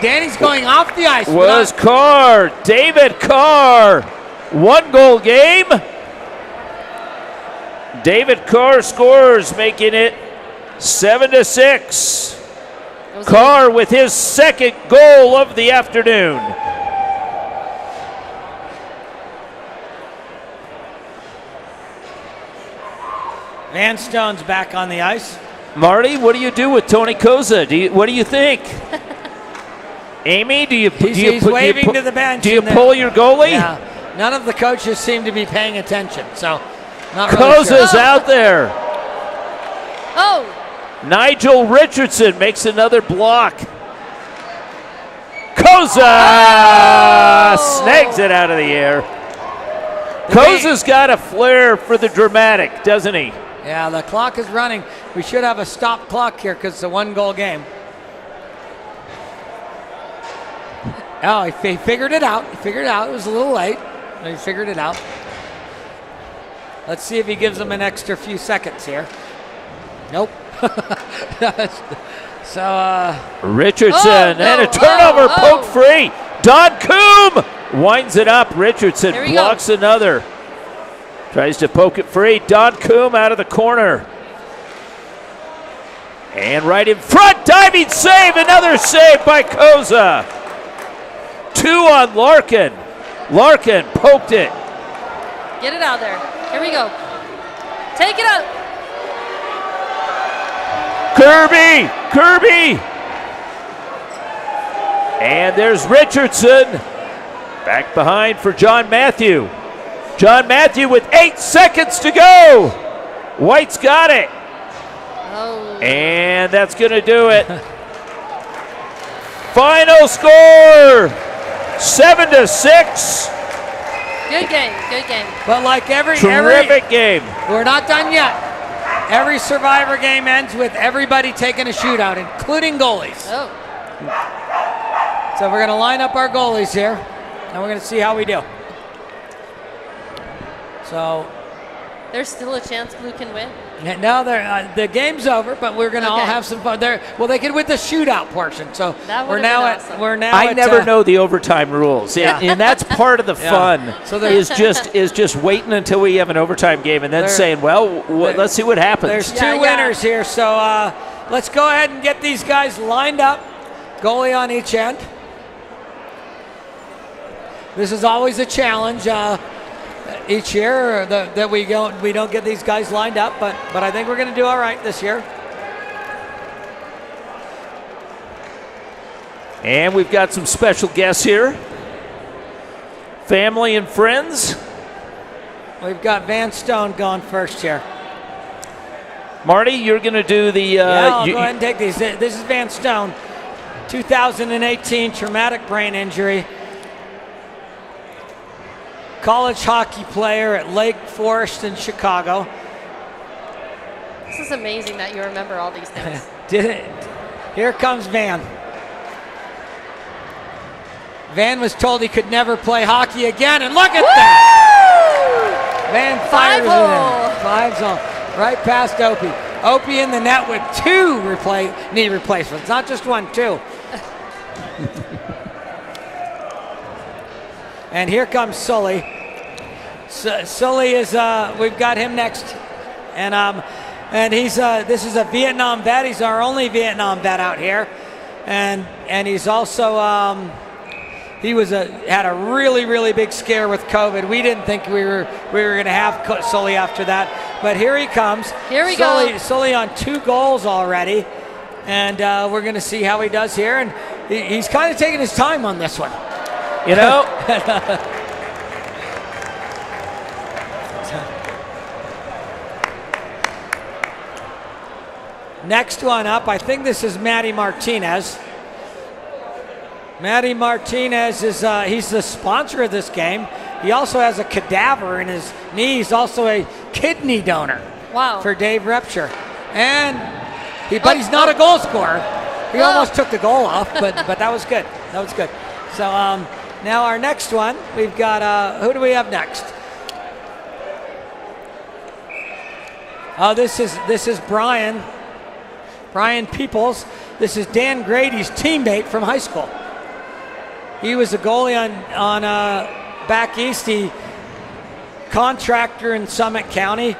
Danny's going off the ice. was Carr. David Carr. 1-goal game. David Carr scores, making it 7-6. It was Carr with his second goal of the afternoon. Van Stone's back on the ice. Marty, what do you do with Tony Koza? What do you think? Amy, He's waving to the bench. Do you and pull your goalie? Yeah. None of the coaches seem to be paying attention, so not really Koza's sure. out there. Oh, Nigel Richardson makes another block. Koza snags it out of the air. Koza's got a flair for the dramatic, doesn't he? Yeah, the clock is running. We should have a stop clock here because it's a 1-goal game. Oh, he figured it out. He figured it out. It was a little late, but he figured it out. Let's see if he gives them an extra few seconds here. Nope. So, Richardson Oh, no, and a turnover, oh, poke oh. free. Don Coombe winds it up. Richardson Here we blocks another. Tries to poke it free. Don Coombe out of the corner. And right in front, diving save. Another save by Koza. 2 on Larkin. Larkin poked it. get it out there. Here we go. Take it up. Kirby! And there's Richardson. Back behind for John Matthew. John Matthew with 8 seconds to go. White's got it. Oh. And that's going to do it. Final score, 7-6. Good game, good game. But like Terrific game. we're not done yet. Every Survivor game ends with everybody taking a shootout, including goalies. Oh, So we're going to line up our goalies here, and we're going to see how we do. So there's still a chance Blue can win. now the game's over, but we're going to all Okay. have some fun. Well, they could win the shootout portion. So That we're would've now been at awesome. we're now. I at, never know the overtime rules, and that's part of the Yeah. fun. So is just waiting until we have an overtime game and then saying, well, let's see what happens. There's Yeah, two yeah. winners here, so let's go ahead and get these guys lined up. Goalie on each end. This is always a challenge each year that we don't get these guys lined up, but I think we're going to do all right this year. And we've got some special guests here, family and friends. We've got Van Stone going first here. Marty, you're going to do the. I'll go ahead and take these. This is Van Stone, 2018 traumatic brain injury. College hockey player at Lake Forest in Chicago. This is amazing that you remember all these things. Did it? Here comes Van. Van was told he could never play hockey again, and look at that! Van fires it in. 5-0. Right past Opie. Opie in the net with 2 knee replacements, not just 1, 2. And here comes Sully. Sully is, we've got him next. And he's, this is a Vietnam vet. He's our only Vietnam vet out here. And he's also, he had a really, really big scare with COVID. We didn't think we were going to have Sully after that. But here he comes. Here we go. Sully on 2 goals already. And we're going to see how he does here. And he's kind of taking his time on this one. You know, next one up, I think this is Matty Martinez. Matty Martinez is he's the sponsor of this game. He also has a cadaver in his knee. He's also a kidney donor. Wow. For Dave Repture. And he's not a goal scorer. He almost took the goal off, but that was good. That was good. So now our next one, we've got, who do we have next? Oh, this is Brian Peoples. This is Dan Grady's teammate from high school. He was a goalie on back east. He contractor in Summit County,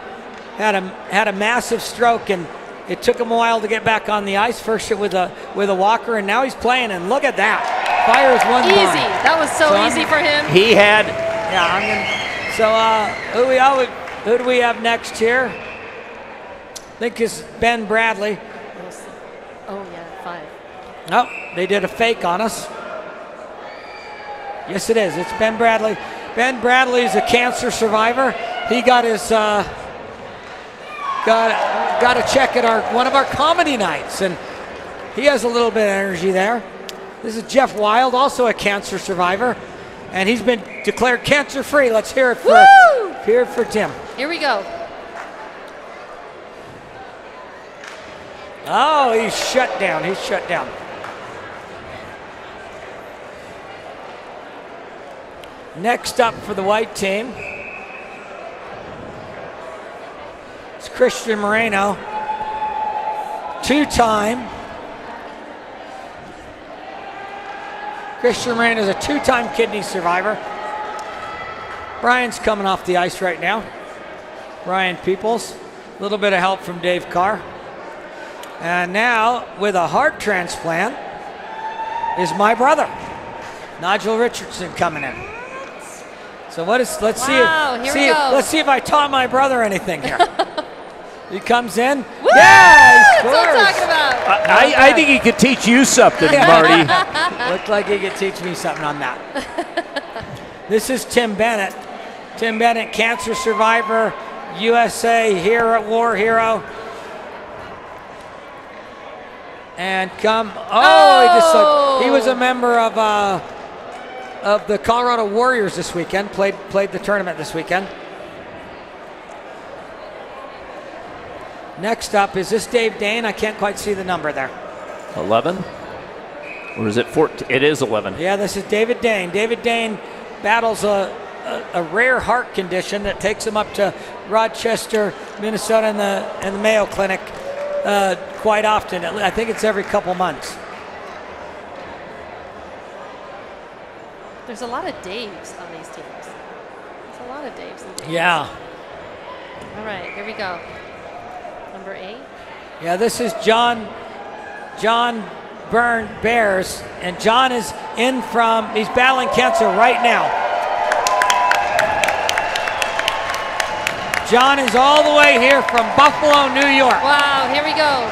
had a massive stroke, and it took him a while to get back on the ice. First it with a walker, and now he's playing. And look at that, fires one Easy. line. That was so easy for him. he had. Yeah, who do we have next here? I think it's Ben Bradley. Oh yeah, 5. No, they did a fake on us. Yes, it is. It's Ben Bradley. Ben Bradley is a cancer survivor. He got his got a check at one of our comedy nights, and he has a little bit of energy there. This is Jeff Wild, also a cancer survivor, and he's been declared cancer-free. Let's hear it for Tim. Here we go. Oh, he's shut down. He's shut down. Next up for the white team, it's Christian Moreno, 2-time. Christian Moreno is a 2-time kidney survivor. Brian's coming off the ice right now. Brian Peoples, a little bit of help from Dave Carr. And now, with a heart transplant, is my brother, Nigel Richardson, coming in. So let's see we go. if I taught my brother anything here. He comes in. Woo! Yeah, he That's what I'm scores. talking about. I think he could teach you something, Marty. Looked like he could teach me something on that. This is Tim Bennett. Tim Bennett, cancer survivor, USA hero, war hero. And he was a member of the Colorado Warriors this weekend. Played the tournament this weekend. Next up, is this Dave Dane? I can't quite see the number there. 11? Or is it 14? It is 11. Yeah, this is David Dane. David Dane battles a rare heart condition that takes him up to Rochester, Minnesota, in the Mayo Clinic quite often. I think it's every couple months. There's a lot of Daves on these teams. There's a lot of Daves and Daves. Yeah. All right, here we go. Number 8. Yeah, this is John Bears, and John is he's battling cancer right now. John is all the way here from Buffalo, New York. Wow, here we go.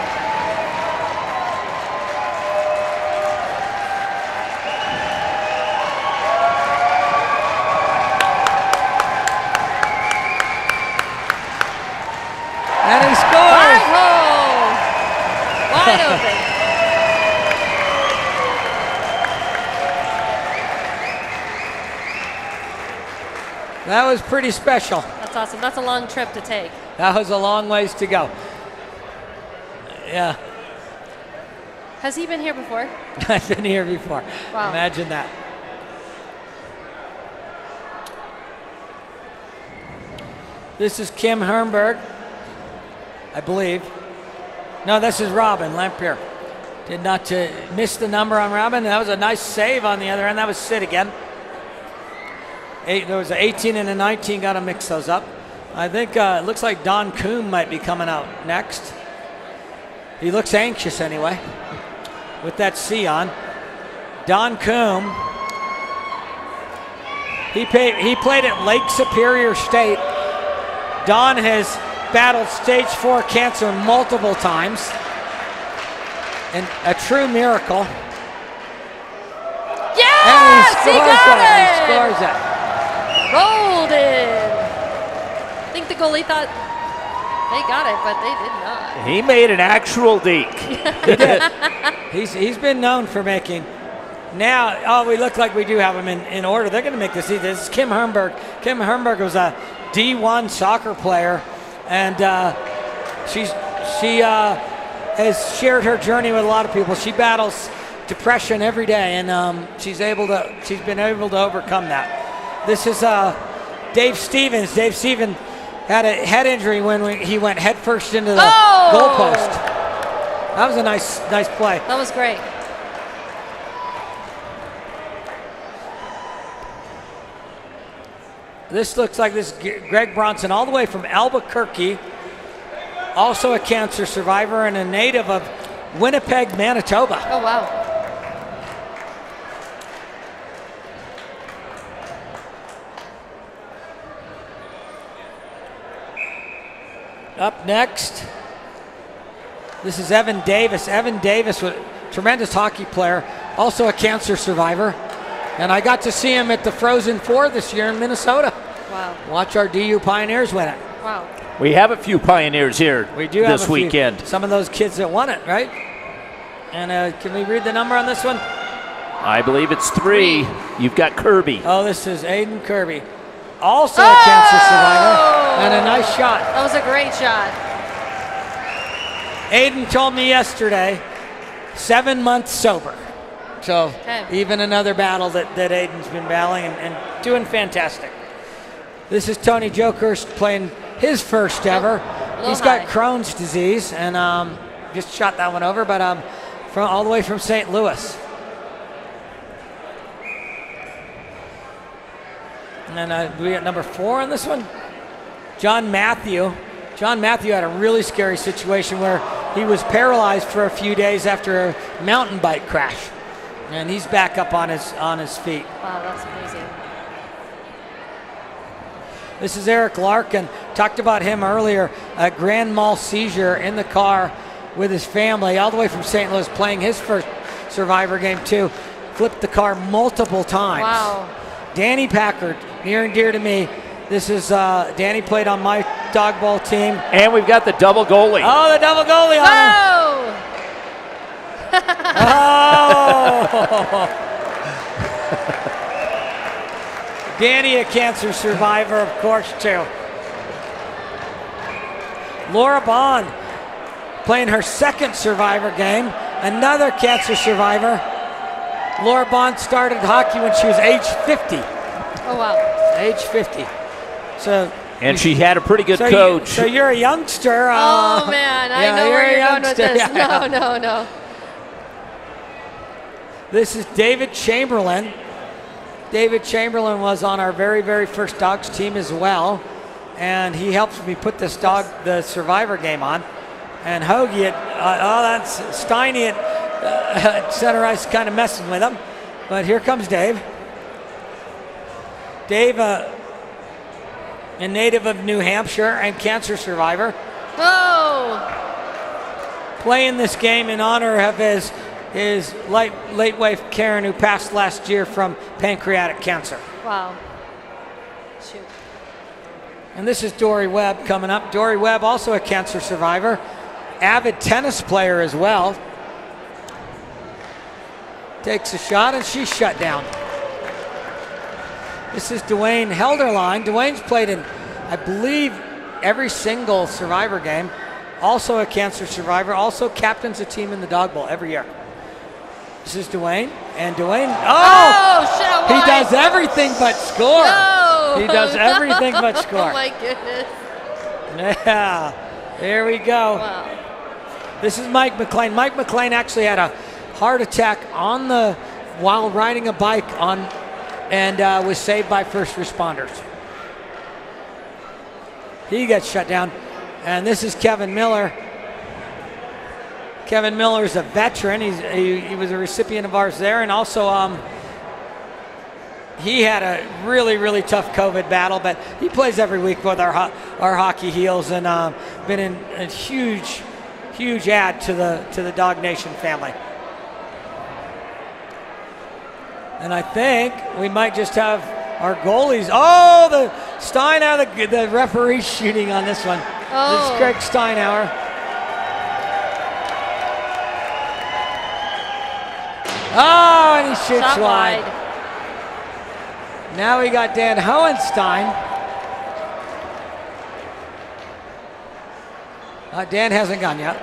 And he scores. Wide open. That was pretty special. That's awesome. That's a long trip to take. That was a long ways to go. Yeah, Has he been here before? I've been here before. Wow. Imagine that. This is Kim Hermberg, I believe. No, this is Robin Lampier. Did not miss the number on Robin. That was a nice save on the other end. That was Sid again. There was an 18 and a 19. Got to mix those up. I think it looks like Don Coombe might be coming out next. He looks anxious anyway, with that C on. Don Coombe. He played at Lake Superior State. Don has battled stage 4 cancer multiple times, and a true miracle. Yes, and he got scores it. it. Rolled it. I think the goalie thought they got it, but they did not. He made an actual deke. He did. He's been known for making. Now, we look like we do have him in order. They're going to make this easy. This is Kim Hermberg. Kim Hermberg was a D1 soccer player, and she has shared her journey with a lot of people. She battles depression every day, and she's been able to overcome that. This is Dave Stevens. Dave Stevens had a head injury when he went headfirst into the goalpost. That was a nice play. That was great. This looks like this Greg Bronson, all the way from Albuquerque, also a cancer survivor and a native of Winnipeg, Manitoba. Oh, wow. Up next, this is Evan Davis. Evan Davis was a tremendous hockey player, also a cancer survivor. And I got to see him at the Frozen Four this year in Minnesota. Wow. Watch our DU Pioneers win it. Wow. We have a few Pioneers here We do have this a few. weekend. Some of those kids that won it, right? And can we read the number on this one? I believe it's 3. You've got Kirby. Oh, this is Aiden Kirby. Also a cancer survivor. And a nice shot. That was a great shot. Aiden told me yesterday, 7 months sober. So Okay. even another battle that Aiden's been battling and doing fantastic. This is Tony Jokers playing his first ever. He's got Crohn's disease and just shot that one over, but from all the way from St. Louis. And then we got number 4 on this one. John Matthew. John Matthew had a really scary situation where he was paralyzed for a few days after a mountain bike crash. And he's back up on his feet. Wow, that's amazing. This is Eric Larkin. talked about him earlier, a grand mal seizure in the car with his family, all the way from St. Louis, playing his first Survivor game too. Flipped the car multiple times. Wow. Danny Packard, near and dear to me. This is, Danny played on my dog ball team. And we've got the double goalie. Oh, the double goalie on him. Oh! Danny, a cancer survivor, of course, too. Laura Bond, playing her second Survivor game, another cancer survivor. Laura Bond started hockey when she was age 50. Oh, wow. Age 50. So. And she had a pretty good coach. So you're a youngster. Oh, man. I know where you're going with this. Yeah. No. This is David Chamberlain. David Chamberlain was on our very, very first Dogs team as well. And he helped me put this the Survivor game on. And Hoagie, that's Steiny at center ice kind of messing with him. But here comes Dave. Dave, a native of New Hampshire and cancer survivor. Whoa! Playing this game in honor of his late wife Karen, who passed last year from pancreatic cancer. Wow. Shoot. And this is Dory Webb coming up. Dory Webb, also a cancer survivor, avid tennis player as well. Takes a shot and she's shut down. This is Dwayne Helderline. Dwayne's played in, I believe, every single Survivor game. Also a cancer survivor. Also captains a team in the Dog Bowl every year. This is Dwayne. And Dwayne, shit, he does everything but score. No. He does everything but score. Oh, my goodness. Yeah, there we go. Wow. This is Mike McLean. Mike McLean actually had a heart attack while riding a bike and was saved by first responders. He got shut down. And this is Kevin Miller. Kevin Miller is a veteran. He was a recipient of ours there, and also he had a really, really tough COVID battle, but he plays every week with our hockey heels, and been a huge add to the Dog Nation family. And I think we might just have our goalies. Oh, the Steinauer, the referee shooting on this one. Oh. This is Craig Steinauer. Oh, and he shoots Shot wide. Now we got Dan Hohenstein. Dan hasn't gone yet.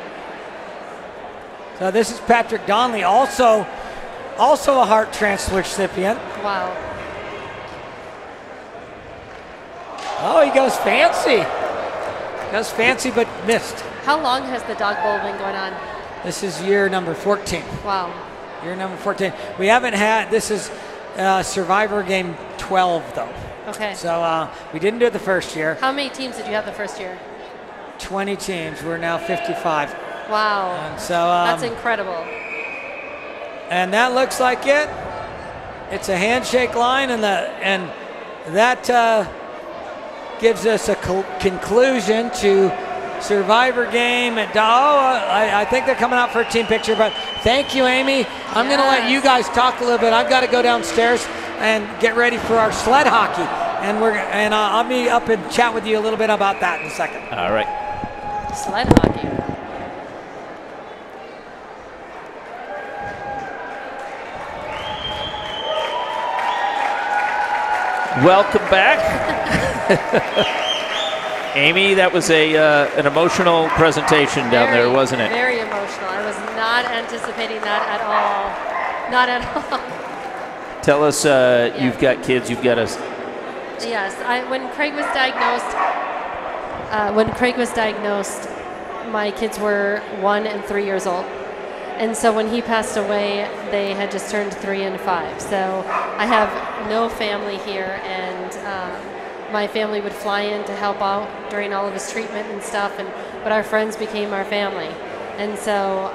So this is Patrick Donnelly, also a heart transplant recipient. Wow. Oh, he goes fancy. Goes fancy, but missed. How long has the Dog Bowl been going on? This is year number 14. Wow. Year number 14. We haven't had, this is Survivor Game 12, though. Okay. So we didn't do it the first year. How many teams did you have the first year? 20 teams. We're now 55. Wow. And so that's incredible. And that looks like it. It's a handshake line, and that gives us a conclusion to Survivor Game at Dawg. I think they're coming out for a team picture, but thank you, Amy. I'm going to let you guys talk a little bit. I've got to go downstairs and get ready for our sled hockey, and I'll be up and chat with you a little bit about that in a second. All right. Sled hockey. Welcome back. Amy, that was an emotional presentation down there, wasn't it? Very emotional. I was not anticipating that at all. Not at all. Tell us, you've got kids, you've got us. Yes, when Craig was diagnosed, my kids were 1 and 3 years old. And so when he passed away, they had just turned 3 and 5. So I have no family here, and my family would fly in to help out during all of his treatment and stuff. But our friends became our family, and so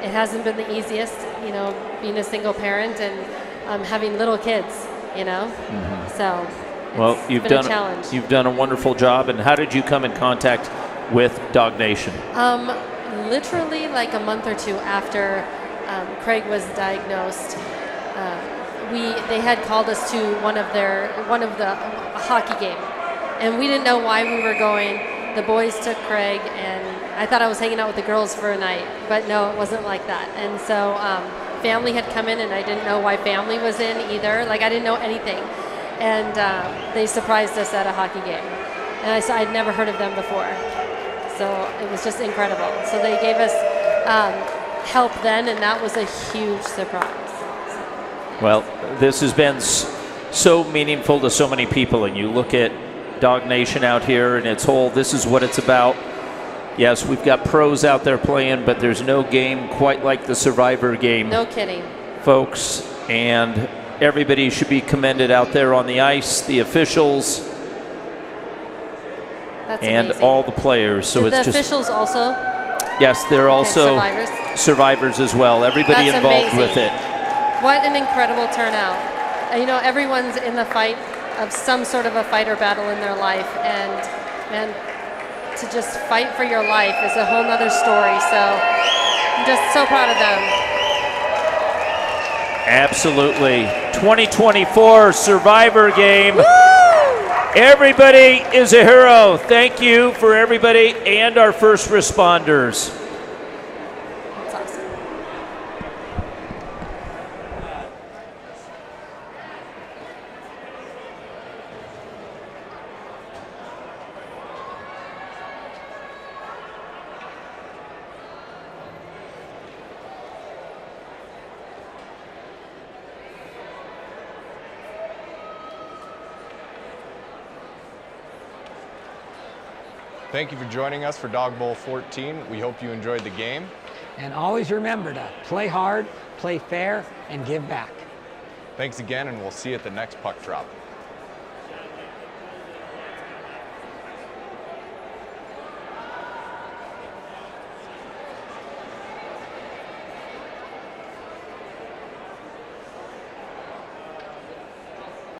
it hasn't been the easiest, being a single parent and having little kids, Mm-hmm. So Well, It's been a challenge. you've done a wonderful job. And how did you come in contact with Dog Nation? Literally like a month or two after Craig was diagnosed, they had called us to one of the hockey game, and we didn't know why we were going. The boys took Craig, and I thought I was hanging out with the girls for a night, but no, it wasn't like that. And so family had come in, and I didn't know why family was in either. Like I didn't know anything, and they surprised us at a hockey game, and I'd never heard of them before. So it was just incredible. So they gave us help then, and that was a huge surprise. Well, this has been so meaningful to so many people, and you look at Dog Nation out here and this is what it's about. Yes, we've got pros out there playing, but there's no game quite like the Survivor game. No kidding. Folks, and everybody should be commended out there on the ice, the officials, That's and amazing. all the players. So Did it's the just officials also? yes, they're also Survivors? as well. Everybody That's involved amazing. with it. What an incredible turnout. You know, everyone's in the fight of some sort of a fight or battle in their life, and man, to just fight for your life is a whole nother story. So I'm just so proud of them. Absolutely. 2024 Survivor game. Woo! Everybody is a hero. Thank you for everybody and our first responders. That's awesome. Thank you for joining us for Dog Bowl 14. We hope you enjoyed the game. And always remember to play hard, play fair, and give back. Thanks again, and we'll see you at the next puck drop.